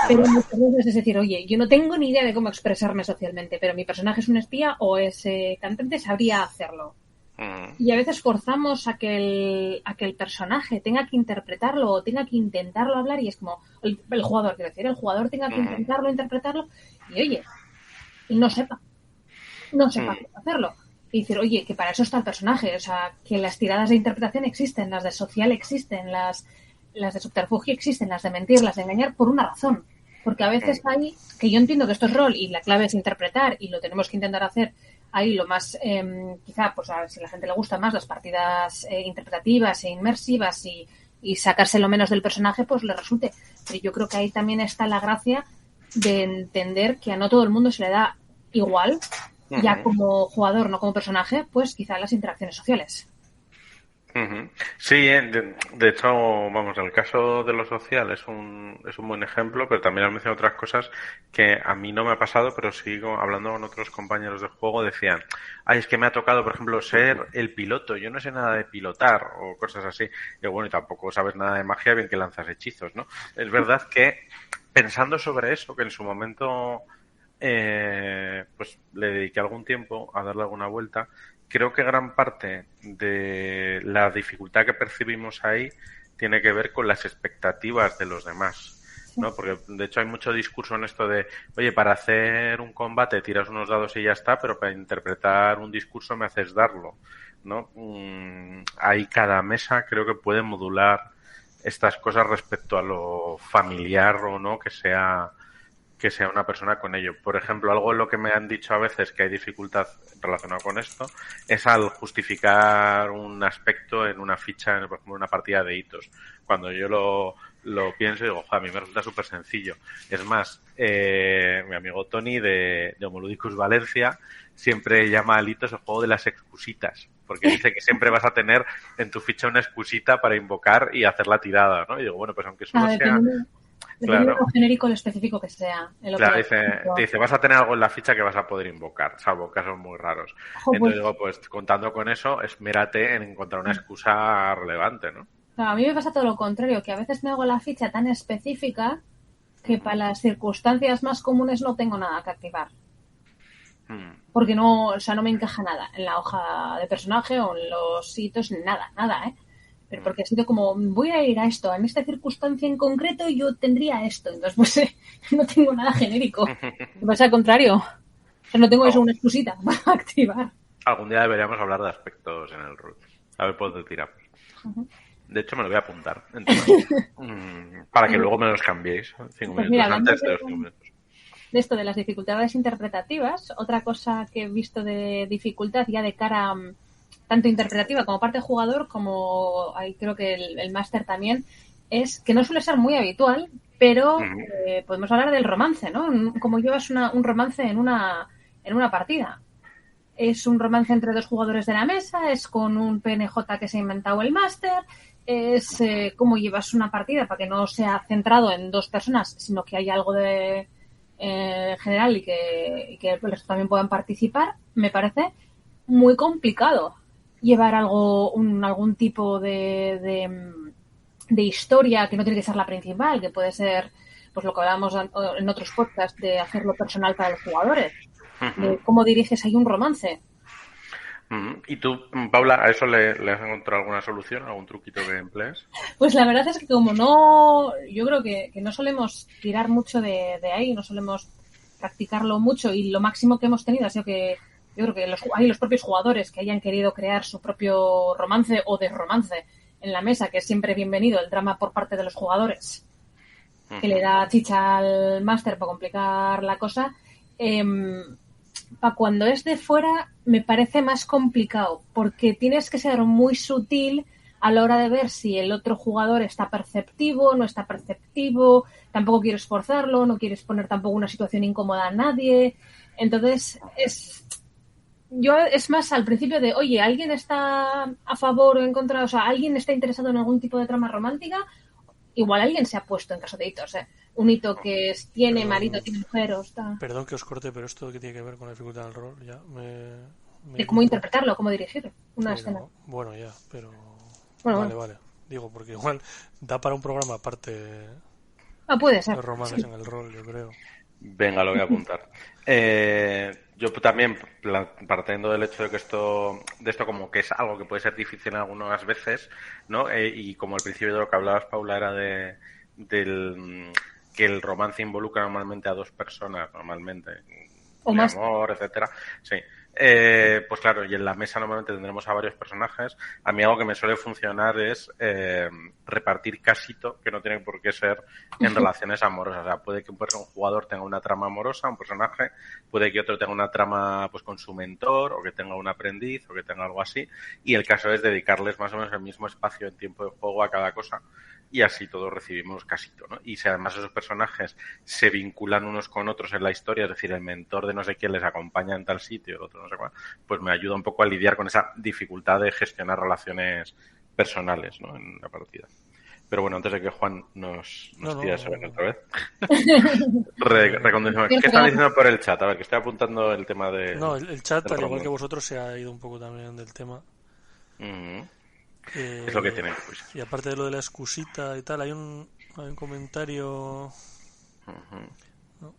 Pero muchas veces es decir, oye, yo no tengo ni idea de cómo expresarme socialmente, pero mi personaje es un espía o es cantante, sabría hacerlo. Y a veces forzamos a que el personaje tenga que interpretarlo o tenga que intentarlo hablar y es como el jugador, quiero decir, el jugador tenga que intentarlo, interpretarlo y oye, no sepa cómo hacerlo. Y decir, oye, que para eso está el personaje, o sea, que las tiradas de interpretación existen, las de social existen, las de subterfugio existen, las de mentir, las de engañar por una razón. Porque a veces hay, que yo entiendo que esto es rol y la clave es interpretar y lo tenemos que intentar hacer ahí lo más, quizá, pues a ver si a la gente le gusta más las partidas interpretativas e inmersivas y sacarse lo menos del personaje, pues le resulte. Pero yo creo que ahí también está la gracia de entender que a no todo el mundo se le da igual, ya como jugador, no como personaje, pues quizá las interacciones sociales. Sí, de hecho, vamos, el caso de lo social es un buen ejemplo, pero también han mencionado otras cosas que a mí no me ha pasado, pero sigo hablando con otros compañeros de juego, decían, es que me ha tocado, por ejemplo, ser el piloto, yo no sé nada de pilotar o cosas así, y bueno, y tampoco sabes nada de magia, bien que lanzas hechizos, ¿no? Es verdad que pensando sobre eso, que en su momento pues le dediqué algún tiempo a darle alguna vuelta, creo que gran parte de la dificultad que percibimos ahí tiene que ver con las expectativas de los demás. ¿no? Porque de hecho hay mucho discurso en esto de, oye, para hacer un combate tiras unos dados y ya está, pero para interpretar un discurso me haces darlo, ¿no? Ahí cada mesa creo que puede modular estas cosas respecto a lo familiar o no que sea una persona con ello. Por ejemplo, algo en lo que me han dicho a veces que hay dificultad relacionado con esto es al justificar un aspecto en una ficha, por ejemplo, en una partida de hitos. Cuando yo lo pienso y digo, a mí me resulta súper sencillo. Es más, mi amigo Tony de Homoludicus Valencia siempre llama al hitos el juego de las excusitas, porque dice que siempre vas a tener en tu ficha una excusita para invocar y hacer la tirada, ¿no? Y digo, bueno, pues aunque solo sea... Depende de lo genérico, lo específico que sea. Claro, te dice, vas a tener algo en la ficha que vas a poder invocar, salvo casos muy raros. Entonces digo, pues contando con eso, esmérate en encontrar una excusa relevante, ¿no? A mí me pasa todo lo contrario, que a veces me hago la ficha tan específica que para las circunstancias más comunes no tengo nada que activar. Porque no, o sea, no me encaja nada en la hoja de personaje o en los hitos, nada, ¿eh? Pero porque ha sido como, voy a ir a esto, en esta circunstancia en concreto yo tendría esto. Entonces, pues no tengo nada genérico. Me pasa al contrario. No tengo eso, una excusita para activar. Algún día deberíamos hablar de aspectos en el root. A ver por dónde tiramos. De hecho, me lo voy a apuntar. Para que luego me los cambiéis 5 pues minutos antes de los 5 minutos. De esto de las dificultades interpretativas, otra cosa que he visto de dificultad ya de cara tanto interpretativa como parte jugador, como ahí creo que el máster también, es que no suele ser muy habitual, pero podemos hablar del romance, ¿no? Como llevas un romance en una partida. Es un romance entre dos jugadores de la mesa, es con un PNJ que se ha inventado el máster, es cómo llevas una partida para que no sea centrado en dos personas, sino que haya algo de general y que también puedan participar. Me parece muy complicado llevar algún tipo de historia que no tiene que ser la principal, que puede ser pues lo que hablábamos en otros podcasts de hacerlo personal para los jugadores, de cómo diriges ahí un romance. ¿Y tú, Paula, a eso le has encontrado alguna solución, algún truquito que emplees? Pues la verdad es que como no, yo creo que no solemos tirar mucho de ahí, no solemos practicarlo mucho, y lo máximo que hemos tenido ha sido que yo creo que hay los propios jugadores que hayan querido crear su propio romance o desromance en la mesa, que es siempre bienvenido el drama por parte de los jugadores, que le da chicha al máster para complicar la cosa. Para cuando es de fuera me parece más complicado, porque tienes que ser muy sutil a la hora de ver si el otro jugador está perceptivo, no está perceptivo, tampoco quieres forzarlo, no quieres poner tampoco una situación incómoda a nadie. Entonces es más al principio de, oye, ¿alguien está a favor o en contra? O sea, ¿alguien está interesado en algún tipo de trama romántica? Igual alguien se ha puesto en caso de hitos, un hito que tiene marido, tiene mujer o está... Perdón que os corte, pero esto que tiene que ver con la dificultad del rol, ya de cómo interpretarlo, cómo dirigir una escena. Bueno, ya, pero... Bueno. Vale. Digo, porque igual da para un programa aparte... puede ser. De romances en el rol, yo creo. Venga, lo voy a apuntar. Yo también, partiendo del hecho de que esto como que es algo que puede ser difícil algunas veces, ¿no? Y como al principio de lo que hablabas, Paula, era del que el romance involucra normalmente a dos personas, normalmente, o más, amor, etcétera. Sí. Pues claro, y en la mesa normalmente tendremos a varios personajes. A mí algo que me suele funcionar es repartir casito, que no tiene por qué ser en relaciones amorosas. O sea, puede que un jugador tenga una trama amorosa, un personaje, puede que otro tenga una trama pues con su mentor, o que tenga un aprendiz, o que tenga algo así. Y el caso es dedicarles más o menos el mismo espacio en tiempo de juego a cada cosa. Y así todos recibimos casito, ¿no? Y si además esos personajes se vinculan unos con otros en la historia, es decir, el mentor de no sé quién les acompaña en tal sitio, el otro no sé cuál, pues me ayuda un poco a lidiar con esa dificultad de gestionar relaciones personales, ¿no? En la partida. Pero bueno, antes de que Juan nos tire eso otra vez. ¿Qué están diciendo por el chat? A ver, que estoy apuntando el tema de... No, el chat, al igual que vosotros, se ha ido un poco también del tema. Es lo que tienen. Pues. Y aparte de lo de la excusita y tal, hay un comentario ¿no?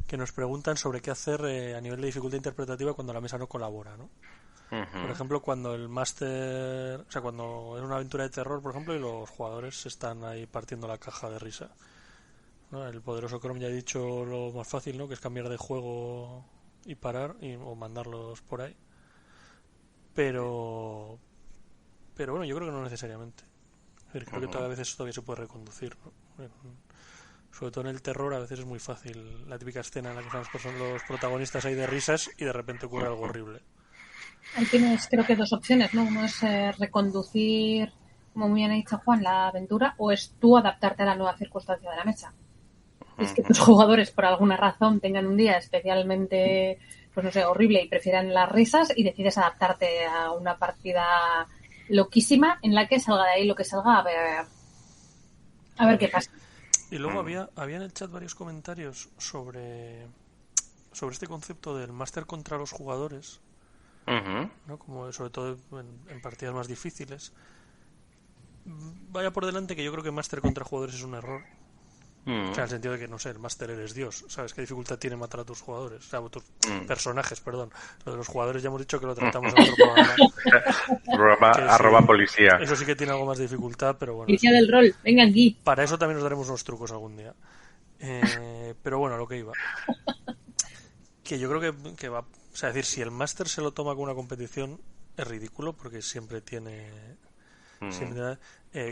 que nos preguntan sobre qué hacer a nivel de dificultad interpretativa cuando la mesa no colabora, ¿no? Por ejemplo, cuando el máster, o sea, cuando es una aventura de terror, por ejemplo, y los jugadores están ahí partiendo la caja de risa, ¿no? El poderoso Chrome ya ha dicho lo más fácil, ¿no? Que es cambiar de juego y parar o mandarlos por ahí. Pero bueno, yo creo que no necesariamente. Es decir, creo que a veces todavía se puede reconducir, ¿no? Sobre todo en el terror a veces es muy fácil la típica escena en la que están los protagonistas ahí de risas y de repente ocurre algo horrible. Ahí tienes, creo que, dos opciones, ¿no? Uno es reconducir, como muy bien ha dicho Juan, la aventura, o es tú adaptarte a la nueva circunstancia de la mesa. Es que tus jugadores, por alguna razón, tengan un día especialmente, pues no sé, horrible y prefieran las risas y decides adaptarte a una partida loquísima en la que salga de ahí lo que salga, a ver qué pasa. Y luego había en el chat varios comentarios sobre este concepto del máster contra los jugadores, ¿no? Como sobre todo en partidas más difíciles. Vaya por delante que yo creo que máster contra jugadores es un error. O sea, en el sentido de que, no sé, el máster eres Dios. ¿Sabes qué dificultad tiene matar a tus jugadores? O sea, a tus personajes, perdón. Lo de los jugadores ya hemos dicho que lo tratamos en otro programa. @policía. Eso sí que tiene algo más de dificultad, pero bueno. Policía del rol, venga aquí. Para eso también nos daremos unos trucos algún día. Pero bueno, a lo que iba. Que yo creo que va... O sea, es decir, si el máster se lo toma con una competición, es ridículo, porque siempre tiene...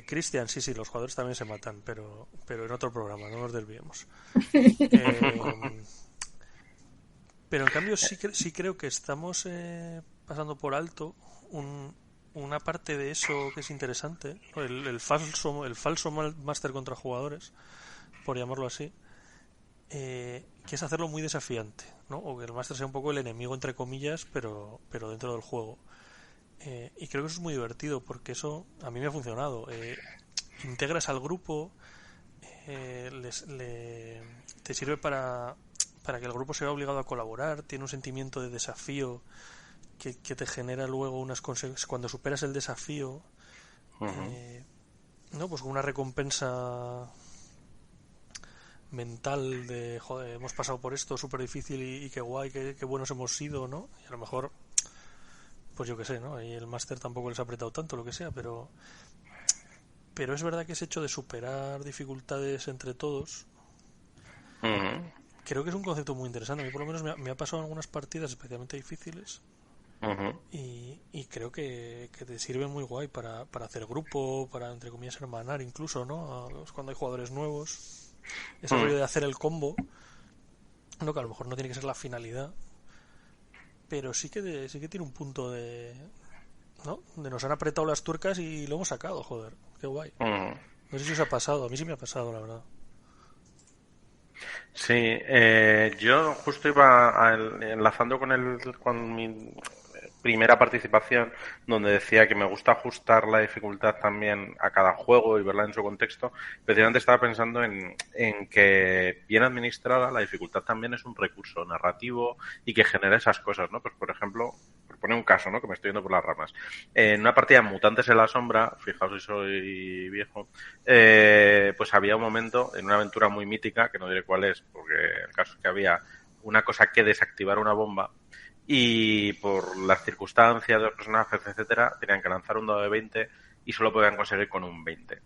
Cristian, sí, los jugadores también se matan, pero en otro programa, no nos desviemos. Pero en cambio sí creo que estamos pasando por alto una parte de eso que es interesante, ¿no? el falso máster contra jugadores, por llamarlo así, que es hacerlo muy desafiante, ¿no? O que el máster sea un poco el enemigo entre comillas, pero dentro del juego. Y creo que eso es muy divertido porque eso a mí me ha funcionado. Integras al grupo, te sirve para que el grupo se vea obligado a colaborar, tiene un sentimiento de desafío que te genera luego unas consecuencias. Cuando superas el desafío, ¿no? Pues con una recompensa mental de, joder, hemos pasado por esto súper difícil y qué guay, qué buenos hemos sido, ¿no? Y a lo mejor, pues yo qué sé, ¿no? Y el máster tampoco les ha apretado tanto, lo que sea, pero es verdad que ese hecho de superar dificultades entre todos, creo que es un concepto muy interesante. A mí por lo menos me ha pasado en algunas partidas especialmente difíciles, y creo que te sirve muy guay para hacer grupo, para, entre comillas, hermanar incluso, ¿no? Cuando hay jugadores nuevos, ese rollo de hacer el combo, ¿no? Que a lo mejor no tiene que ser la finalidad, pero sí que tiene un punto de, ¿no? De nos han apretado las tuercas y lo hemos sacado, joder, qué guay. No sé si os ha pasado, a mí sí me ha pasado, la verdad. Sí, yo justo iba enlazando con mi primera participación, donde decía que me gusta ajustar la dificultad también a cada juego y verla en su contexto. Precisamente estaba pensando en que bien administrada la dificultad también es un recurso narrativo y que genera esas cosas, ¿no? Pues por ejemplo, por poner un caso, ¿no? Que me estoy yendo por las ramas. En una partida de Mutantes en la Sombra, fijaos si soy viejo, pues había un momento en una aventura muy mítica, que no diré cuál es, porque el caso es que había una cosa que desactivar una bomba, y por las circunstancias de los personajes, etcétera, tenían que lanzar un dado de 20 y solo podían conseguir con un 20.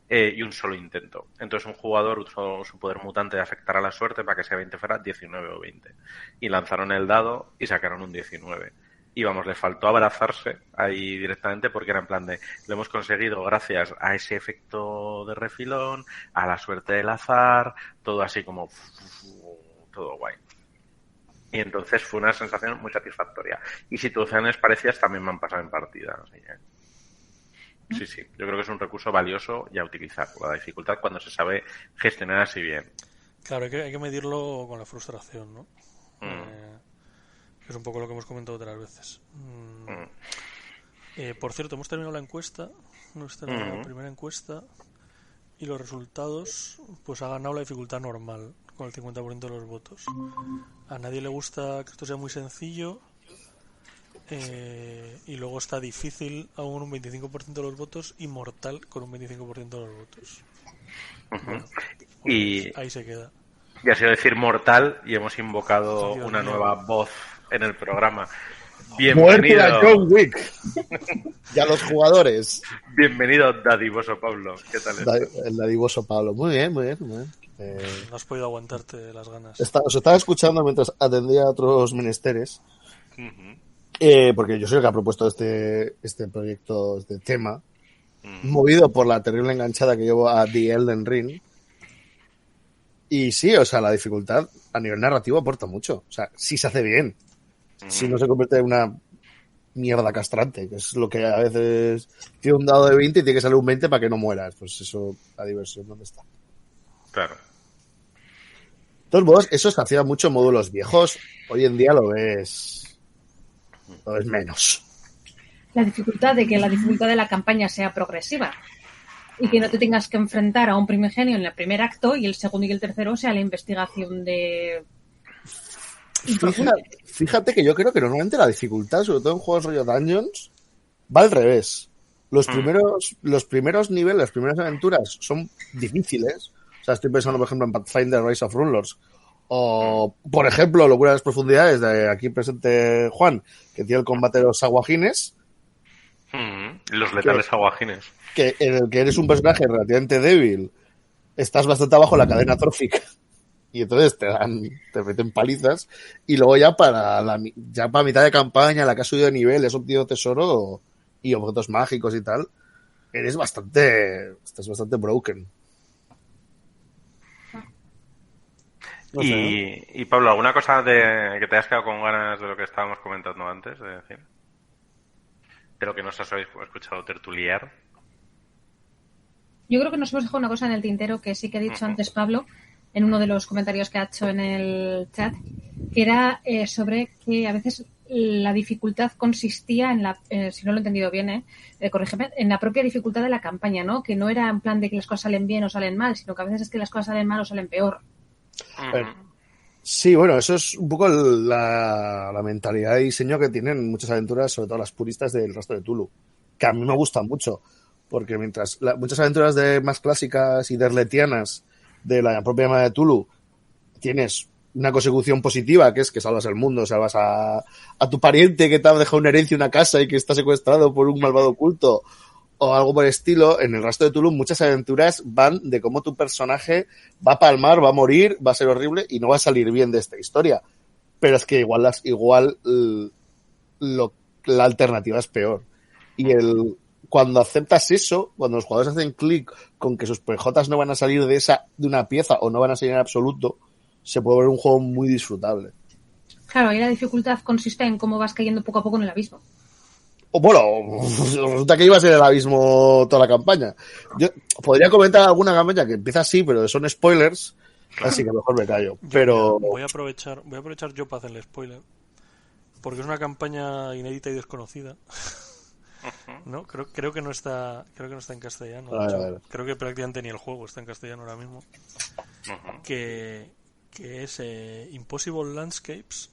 Y un solo intento. Entonces un jugador usó su poder mutante de afectar a la suerte para que ese 20 fuera 19 o 20. Y lanzaron el dado y sacaron un 19. Y vamos, le faltó abrazarse ahí directamente porque era en plan de, lo hemos conseguido gracias a ese efecto de refilón, a la suerte del azar, todo así como todo guay. Y entonces fue una sensación muy satisfactoria. Y situaciones parecidas también me han pasado en partida. Así que... Sí, yo creo que es un recurso valioso y a utilizar, la dificultad, cuando se sabe gestionar así bien. Claro, hay que medirlo con la frustración, ¿no? Es un poco lo que hemos comentado otras veces. Por cierto, hemos terminado la encuesta, la primera encuesta, y los resultados, pues ha ganado la dificultad normal, con el 50% de los votos. A nadie le gusta que esto sea muy sencillo, y luego está difícil aún un 25% de los votos y mortal con un 25% de los votos. Bueno, y ahí se queda. Ya se iba a decir mortal y hemos invocado una nueva voz en el programa. Muerte a Bienvenido. John Wick. Y a los jugadores. Bienvenido, dadivoso Pablo. ¿Qué tal estás? El dadivoso Pablo. Muy bien, muy bien, muy bien. No has podido aguantarte las ganas. Os estaba escuchando mientras atendía a otros menesteres. Porque yo soy el que ha propuesto este proyecto, este tema. Movido por la terrible enganchada que llevo a The Elden Ring. Y sí, o sea, la dificultad a nivel narrativo aporta mucho. O sea, si se hace bien. Si no se convierte en una mierda castrante, que es lo que a veces tiene un dado de 20 y tiene que salir un 20 para que no mueras. Pues eso, la diversión, ¿dónde está? Claro. De todos modos, eso se hacía mucho en módulos viejos. Hoy en día lo ves menos. La dificultad de la campaña sea progresiva y que no te tengas que enfrentar a un primigenio en el primer acto y el segundo y el tercero sea la investigación de... Fíjate que yo creo que normalmente la dificultad, sobre todo en juegos rollo Dungeons, va al revés. Los primeros niveles, las primeras aventuras son difíciles. O sea, estoy pensando, por ejemplo, en Pathfinder Rise of Runelords. O, por ejemplo, Locura de las Profundidades, de aquí presente Juan, que tiene el combate de los aguajines. Los letales aguajines. Que en el que eres un personaje relativamente débil, estás bastante abajo en la cadena trófica. Y entonces te meten palizas. Y luego ya para mitad de campaña, la que has subido de nivel, has obtenido tesoro y objetos mágicos y tal, estás bastante broken. No sé, ¿no? Y Pablo, ¿alguna cosa que te hayas quedado con ganas de lo que estábamos comentando antes de decir? De lo que nos has escuchado tertuliar. Yo creo que nos hemos dejado una cosa en el tintero que sí que ha dicho antes Pablo, en uno de los comentarios que ha hecho en el chat, que era sobre que a veces la dificultad consistía en si no lo he entendido bien, corrígeme, en la propia dificultad de la campaña, ¿no? Que no era en plan de que las cosas salen bien o salen mal, sino que a veces es que las cosas salen mal o salen peor. Sí, bueno, eso es un poco la mentalidad de diseño que tienen muchas aventuras, sobre todo las puristas del Rastro de Tulu, que a mí me gustan mucho, porque mientras muchas aventuras más clásicas y derletianas de la propia Llama de Tulu tienes una consecución positiva, que es que salvas el mundo, salvas a tu pariente que te ha dejado una herencia, una casa y que está secuestrado por un malvado oculto, o algo por el estilo. En el Rastro de Tulu muchas aventuras van de cómo tu personaje va a palmar, va a morir, va a ser horrible y no va a salir bien de esta historia. Pero es que igual la alternativa es peor. Y cuando aceptas eso, cuando los jugadores hacen clic con que sus PJs no van a salir de una pieza o no van a salir en absoluto, se puede ver un juego muy disfrutable. Claro, ahí la dificultad consiste en cómo vas cayendo poco a poco en el abismo. O bueno, resulta que iba a ser el abismo toda la campaña. Yo podría comentar alguna campaña que empieza así, pero son spoilers, así que mejor me callo. Pero voy a aprovechar yo para hacerle spoiler, porque es una campaña inédita y desconocida. ¿No? Creo que no está en castellano. De hecho, creo que prácticamente ni el juego está en castellano ahora mismo. Que es Impossible Landscapes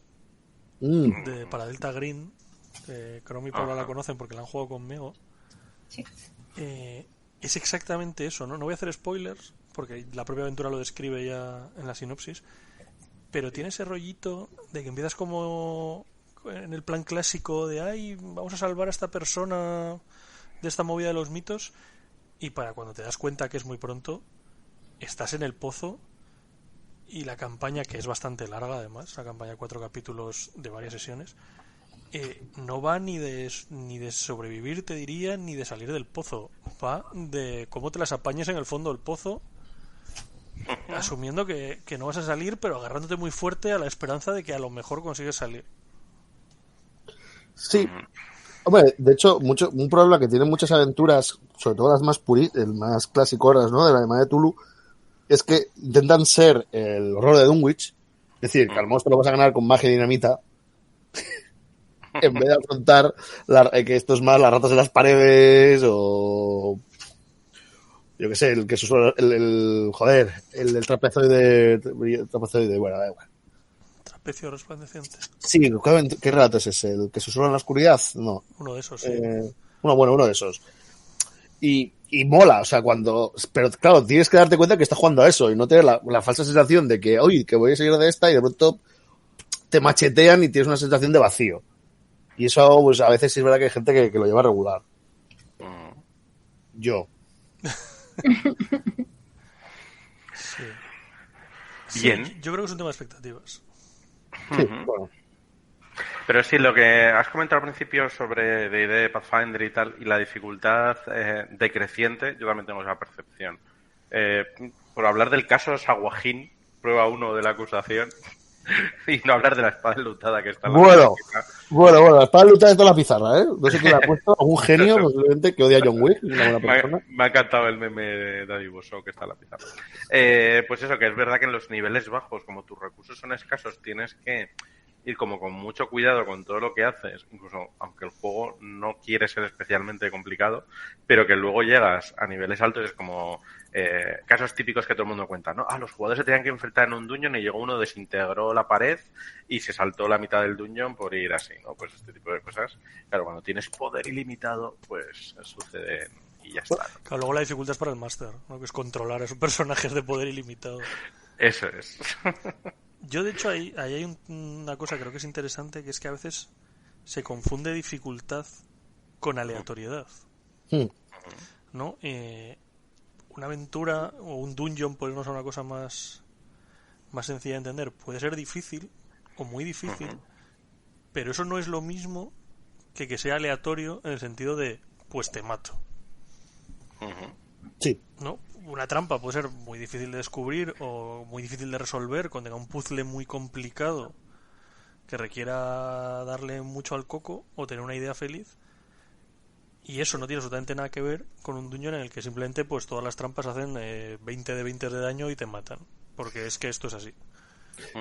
para Delta Green. Chrome y Pablo la conocen porque la han jugado conmigo. Sí. Es exactamente eso, ¿no? No voy a hacer spoilers porque la propia aventura lo describe ya en la sinopsis, pero tiene ese rollito de que empiezas como en el plan clásico de vamos a salvar a esta persona de esta movida de los mitos, y para cuando te das cuenta que es muy pronto estás en el pozo. Y la campaña, que es bastante larga además, la campaña de 4 capítulos de varias sesiones, no va ni de sobrevivir, te diría, ni de salir del pozo. Va de cómo te las apañes en el fondo del pozo, asumiendo que no vas a salir, pero agarrándote muy fuerte a la esperanza de que a lo mejor consigues salir. Sí. Hombre, de hecho, un problema que tienen muchas aventuras, sobre todo las más más clásicas, ¿no?, de la Llama de Tulu, es que intentan ser el horror de Dunwich, es decir, que al monstruo lo vas a ganar con magia y dinamita, en vez de afrontar que esto es más las ratas en las paredes o yo qué sé, el que susurra el trapezoide, bueno, da igual. Trapecio resplandeciente. Sí, ¿qué relato es ese? ¿El que susurra en la oscuridad? No. Uno de esos, sí. Uno de esos. Y mola, o sea, pero claro, tienes que darte cuenta que estás jugando a eso y no tener la falsa sensación de que, oye, que voy a salir de esta y de pronto te machetean y tienes una sensación de vacío. Y eso, pues a veces sí es verdad que hay gente que lo lleva regular. Yo. Sí. Bien. Sí, yo creo que es un tema de expectativas. Sí, bueno. Pero sí, lo que has comentado al principio sobre D&D, Pathfinder y tal, y la dificultad decreciente, yo también tengo esa percepción. Por hablar del caso Saguajín, prueba 1 de la acusación, y no hablar de la espada enlutada que está en la Bueno, la espada enlutada está en la pizarra, ¿eh? No sé quién la ha puesto, algún genio, posiblemente, que odia a John Wick, una buena persona. Me ha encantado el meme de Daddy Bosso que está en la pizarra. Pues eso, que es verdad que en los niveles bajos, como tus recursos son escasos, tienes que ir como con mucho cuidado con todo lo que haces, incluso aunque el juego no quiere ser especialmente complicado, pero que luego llegas a niveles altos, es como casos típicos que todo el mundo cuenta, ¿no? Los jugadores se tenían que enfrentar en un dungeon y llegó uno, desintegró la pared y se saltó la mitad del dungeon por ir así, ¿no? Pues este tipo de cosas. Claro, cuando tienes poder ilimitado, pues sucede y ya está, ¿no? Claro, luego la dificultad es para el máster, ¿no? Que es controlar a esos personajes de poder ilimitado. Eso es. Yo, de hecho, ahí hay una cosa que creo que es interesante, que es que a veces se confunde dificultad con aleatoriedad, ¿no? Una aventura o un dungeon, por irnos a una cosa más sencilla de entender, puede ser difícil o muy difícil, pero eso no es lo mismo que sea aleatorio en el sentido de, pues te mato. Sí. ¿No? Una trampa puede ser muy difícil de descubrir o muy difícil de resolver, cuando tenga un puzzle muy complicado que requiera darle mucho al coco o tener una idea feliz, y eso no tiene absolutamente nada que ver con un dungeon en el que simplemente pues todas las trampas hacen 20 de 20 de daño y te matan, porque es que esto es así.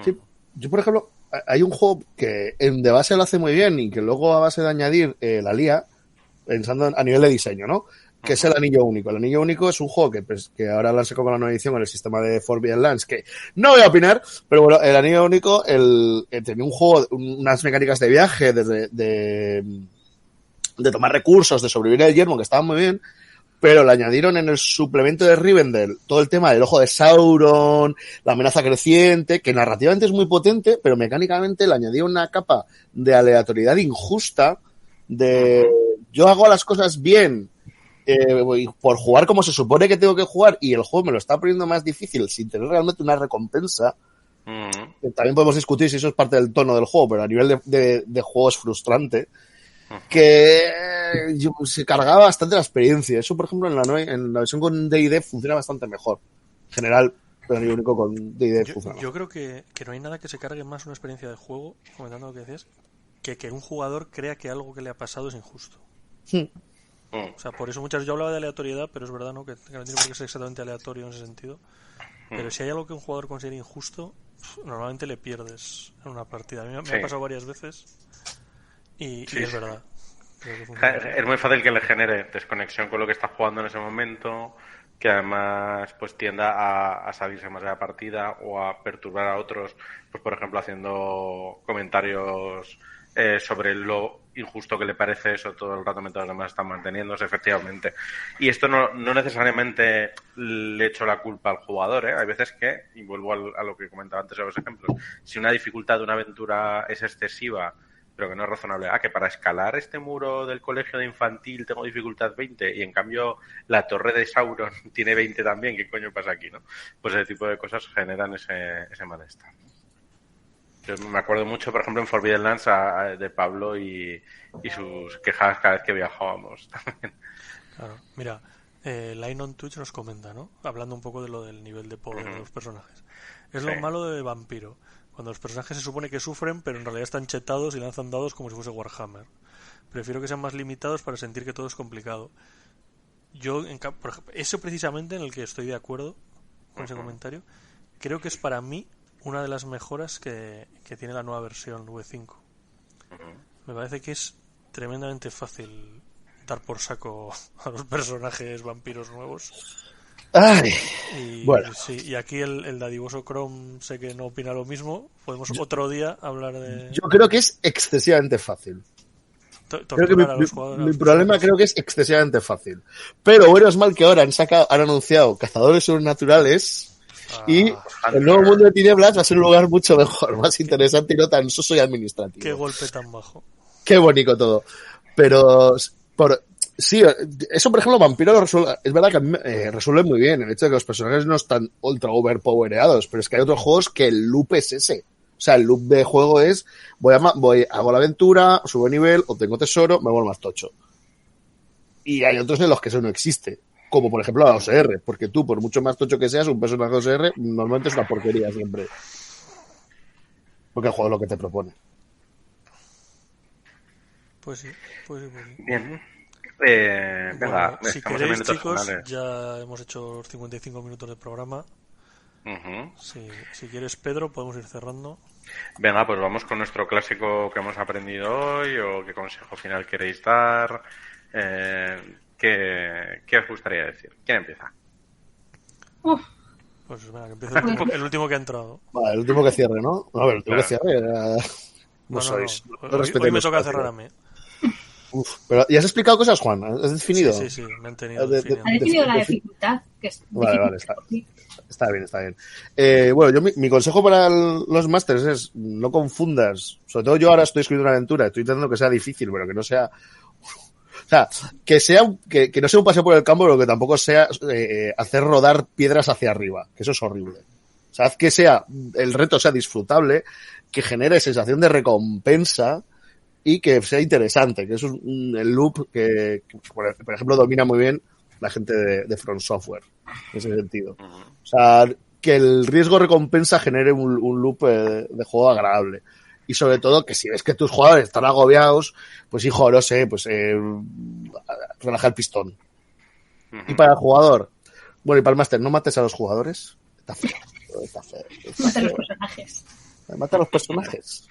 Sí. Yo, por ejemplo, hay un juego que de base lo hace muy bien y que luego a base de añadir la lía, pensando a nivel de diseño, ¿no? Que es el Anillo Único. El Anillo Único es un juego que ahora lo han sacado con la nueva edición con el sistema de Forbidden Lands, que no voy a opinar, pero bueno, el Anillo Único tenía un juego, unas mecánicas de viaje, de tomar recursos, de sobrevivir al yermo, que estaban muy bien, pero le añadieron en el suplemento de Rivendell todo el tema del ojo de Sauron, la amenaza creciente, que narrativamente es muy potente, pero mecánicamente le añadieron una capa de aleatoriedad injusta, de yo hago las cosas bien, por jugar como se supone que tengo que jugar, y el juego me lo está poniendo más difícil sin tener realmente una recompensa. También podemos discutir si eso es parte del tono del juego, pero a nivel de juego es frustrante, que se cargaba bastante la experiencia. Eso, por ejemplo, en la versión con D&D funciona bastante mejor. En general, el Anillo Único con D&D funciona. Yo creo que no hay nada que se cargue más una experiencia de juego, comentando lo que decías, que un jugador crea que algo que le ha pasado es injusto. O sea, por eso muchas veces yo hablaba de aleatoriedad, pero es verdad, ¿no? Que no tiene por qué ser exactamente aleatorio en ese sentido. Pero si hay algo que un jugador considera injusto, normalmente le pierdes en una partida. A mí me ha pasado varias veces y es verdad. Es muy fácil que le genere desconexión con lo que está jugando en ese momento, que además pues tienda a salirse más de la partida o a perturbar a otros, pues por ejemplo haciendo comentarios sobre lo injusto que le parece eso todo el rato mientras los demás están manteniéndose, efectivamente. Y esto no necesariamente le echo la culpa al jugador, ¿eh? Hay veces que, y vuelvo a lo que comentaba antes de los ejemplos, si una dificultad de una aventura es excesiva, pero que no es razonable, que para escalar este muro del colegio de infantil tengo dificultad 20 y en cambio la torre de Sauron tiene 20 también, ¿qué coño pasa aquí, no? Pues ese tipo de cosas generan ese malestar. Yo me acuerdo mucho, por ejemplo, en Forbidden Lands de Pablo y sus quejas cada vez que viajábamos. Claro, mira, Line on Twitch nos comenta, ¿no? Hablando un poco de lo del nivel de poder de los personajes. Es lo malo de Vampiro, cuando los personajes se supone que sufren, pero en realidad están chetados y lanzan dados como si fuese Warhammer. Prefiero que sean más limitados para sentir que todo es complicado. Yo, por ejemplo, eso precisamente en el que estoy de acuerdo con ese comentario, creo que es para mí una de las mejoras que tiene la nueva versión V5. Me parece que es tremendamente fácil dar por saco a los personajes vampiros nuevos. Ay, y, bueno. Sí, y aquí el dadivoso Chrome sé que no opina lo mismo. Podemos otro día hablar de... Yo creo que es excesivamente fácil. Creo que mi problema creo que es excesivamente fácil. Pero bueno, es mal que ahora han anunciado Cazadores Sobrenaturales y el nuevo mundo de tinieblas va a ser un lugar mucho mejor, más interesante y no tan soso y administrativo. Qué golpe tan bajo. Qué bonito todo. Pero, sí, eso por ejemplo, Vampiro lo resuelve, es verdad que a mí resuelve muy bien el hecho de que los personajes no están ultra overpowereados, pero es que hay otros juegos que el loop es ese. O sea, el loop de juego es, hago la aventura, subo nivel, obtengo tesoro, me vuelvo más tocho. Y hay otros en los que eso no existe. Como por ejemplo la OSR, porque tú, por mucho más tocho que seas, un personaje OSR normalmente es una porquería siempre. Porque el juego es lo que te propone. Pues sí. Bien. Bueno, Venga, si estamos en queréis, minutos chicos, finales. ya hemos hecho 55 minutos de programa. Ujú. Si quieres, Pedro, podemos ir cerrando. Venga, pues vamos con nuestro clásico que hemos aprendido hoy, o qué consejo final queréis dar. ¿Qué os gustaría decir? ¿Quién empieza? Uf, Pues venga, que empiece el último que ha entrado. Vale, el último que cierre, ¿no? A ver, el último Claro. que cierre era... No. sois. No Hoy respetéis me los toca espacios. cerrar a mí. Uf, pero ¿y has explicado cosas, Juan? ¿Has definido? Sí, me han tenido De- ha definido la de- dificultad, que es Vale, difícil. está bien. Bueno, yo mi consejo para los másters es no confundas. Sobre todo yo ahora estoy escribiendo una aventura, estoy intentando que sea difícil, pero que no sea... O sea, que no sea un paseo por el campo, pero que tampoco sea hacer rodar piedras hacia arriba, que eso es horrible. O sea, haz que el reto sea disfrutable, que genere sensación de recompensa y que sea interesante, que eso es el loop que por ejemplo, domina muy bien la gente de From Software, en ese sentido. O sea, que el riesgo-recompensa genere un loop de juego agradable. Y sobre todo que si ves que tus jugadores están agobiados, pues hijo, no sé, pues relaja el pistón. Y para el jugador, bueno, y para el máster, no mates a los jugadores. Está feo. Mata a los personajes. Mata a los personajes.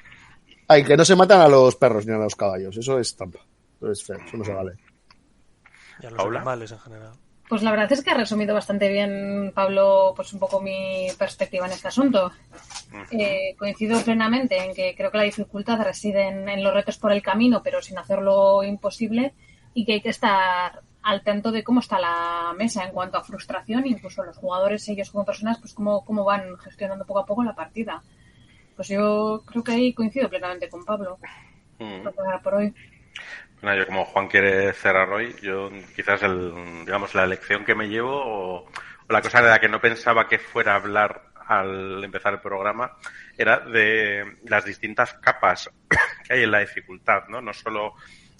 Ay, que no se matan a los perros ni a los caballos. Eso es trampa. Eso es feo. Eso no se vale. Y a los ¿Paula? animales en general. Pues la verdad es que ha resumido bastante bien, Pablo, pues un poco mi perspectiva en este asunto. Coincido plenamente en que creo que la dificultad reside en los retos por el camino, pero sin hacerlo imposible, y que hay que estar al tanto de cómo está la mesa en cuanto a frustración, incluso los jugadores, ellos como personas, pues cómo van gestionando poco a poco la partida. Pues yo creo que ahí coincido plenamente con Pablo. Por hoy. Bueno, yo como Juan quiere cerrar hoy, yo quizás digamos la lección que me llevo o la cosa de la que no pensaba que fuera a hablar al empezar el programa era de las distintas capas que hay en la dificultad, ¿no? No solo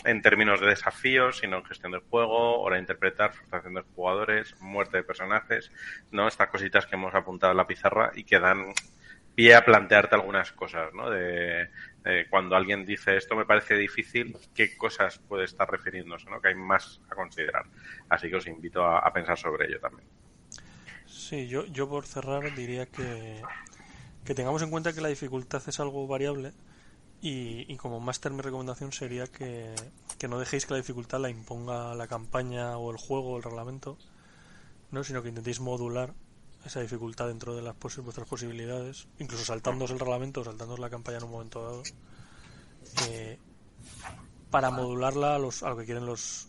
en términos de desafíos, sino en gestión del juego, hora de interpretar, frustración de jugadores, muerte de personajes, ¿no? Estas cositas que hemos apuntado en la pizarra y que dan pie a plantearte algunas cosas, ¿no? Cuando alguien dice esto me parece difícil, ¿qué cosas puede estar refiriéndose, ¿no? Que hay más a considerar. Así que os invito a pensar sobre ello también. Sí, yo por cerrar diría que tengamos en cuenta que la dificultad es algo variable y como máster mi recomendación sería que no dejéis que la dificultad la imponga la campaña o el juego o el reglamento, ¿no? Sino que intentéis modular esa dificultad dentro de vuestras posibilidades, incluso saltándoos el reglamento o saltándoos la campaña en un momento dado, para modularla a lo que quieren los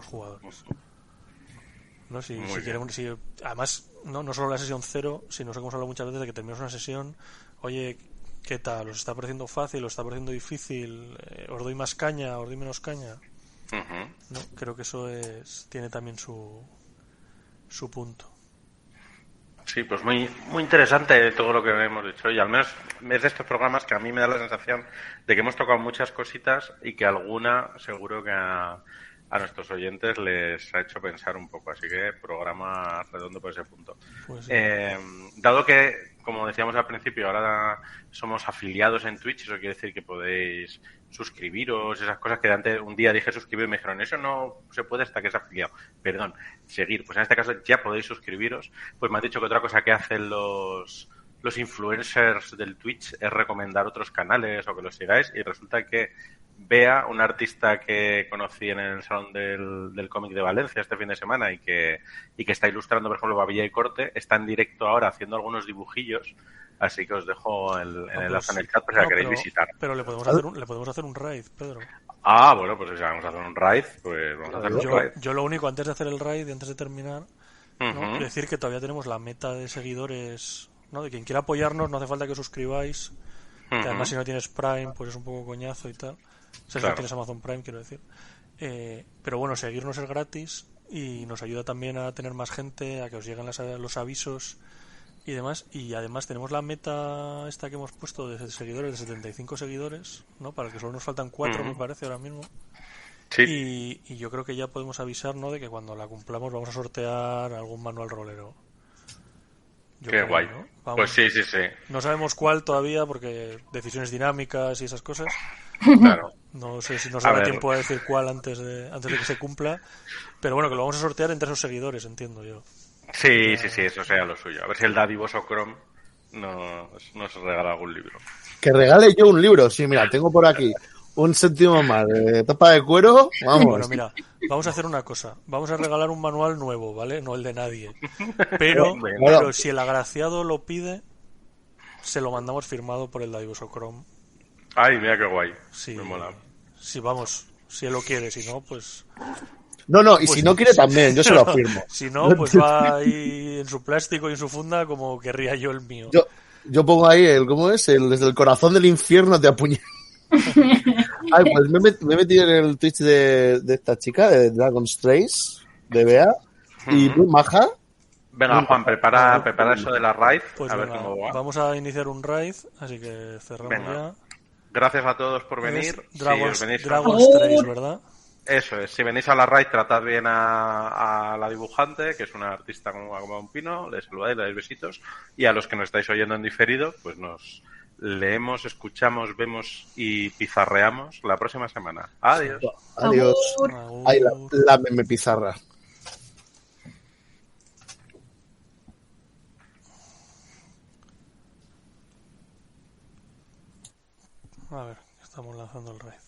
jugadores, ¿no? Si queremos, además no solo la sesión 0, sino que hemos hablado muchas veces de que terminamos una sesión, oye, ¿qué tal? ¿Os está pareciendo fácil? ¿Os está pareciendo difícil? ¿Os doy más caña? ¿Os doy menos caña? ¿No? Creo que eso tiene también su punto. Sí, pues muy interesante todo lo que hemos dicho y al menos es de estos programas que a mí me da la sensación de que hemos tocado muchas cositas y que alguna seguro que a nuestros oyentes les ha hecho pensar un poco, así que programa redondo por ese punto. Pues sí. Dado que, como decíamos al principio, ahora somos afiliados en Twitch, eso quiere decir que podéis suscribiros, esas cosas que antes un día dije suscribir y me dijeron, eso no se puede hasta que es afiliado. Perdón, seguir. Pues en este caso ya podéis suscribiros. Pues me han dicho que otra cosa que hacen los influencers del Twitch es recomendar otros canales o que los sigáis y resulta que Bea, un artista que conocí en el Salón del Cómic de Valencia este fin de semana y que está ilustrando, por ejemplo, Babilla y Corte, está en directo ahora haciendo algunos dibujillos, así que os dejo el enlace en el chat por si la queréis visitar. Pero le podemos hacer un raid, Pedro. Ah, bueno, pues si vamos a hacer un raid, pues vamos a hacer un raid. Yo lo único, antes de hacer el raid y antes de terminar, ¿no? Decir que todavía tenemos la meta de seguidores, ¿no? De quien quiera apoyarnos, no hace falta que os suscribáis, que además si no tienes Prime, pues es un poco coñazo y tal. O sea, si no tienes Amazon Prime, quiero decir. Pero bueno, seguirnos es gratis y nos ayuda también a tener más gente, a que os lleguen los avisos y demás. Y además tenemos la meta esta que hemos puesto de seguidores, de 75 seguidores, ¿no? Para que solo nos faltan 4, me parece, ahora mismo. Sí. Y yo creo que ya podemos avisar, ¿no? De que cuando la cumplamos vamos a sortear algún manual rolero. Qué guay. ¿no? Vamos, pues sí. No sabemos cuál todavía porque decisiones dinámicas y esas cosas. Claro. No sé si nos dará tiempo a decir cuál antes de que se cumpla. Pero bueno, que lo vamos a sortear entre esos seguidores, entiendo yo. Sí, eso sea lo suyo. A ver si el dadivoso Chrome nos regala algún libro. Que regale yo un libro. Sí, mira, tengo por aquí un céntimo más de tapa de cuero. Vamos. Bueno, mira, vamos a hacer una cosa. Vamos a regalar un manual nuevo, ¿vale? No el de nadie. Pero si el agraciado lo pide, se lo mandamos firmado por el dadivoso Chrome. Ay, mira qué guay. Sí, me mola. Sí, vamos, si él lo quiere, si no, pues... No, y pues, si no quiere también, yo se lo firmo. Si no, pues va ahí en su plástico y en su funda como querría yo el mío. Yo pongo ahí ¿cómo es? Desde el corazón del infierno te apuñalo. Ay, pues me he metido en el Twitch de esta chica, de Dragon's Trace, de Bea, y muy maja. Venga, Juan, prepara eso de la raid. Pues a venga, ver cómo va. Vamos a iniciar un raid, así que cerramos ya. Gracias a todos por venir. Dragon's Trace, ¿verdad? Eso es, si venís a la raid, tratad bien a la dibujante, que es una artista como un pino, le saludáis, le dais besitos, y a los que nos estáis oyendo en diferido, pues nos leemos, escuchamos, vemos y pizarreamos la próxima semana. Adiós. Adiós. Ay, la meme pizarra. A ver, estamos lanzando el raid.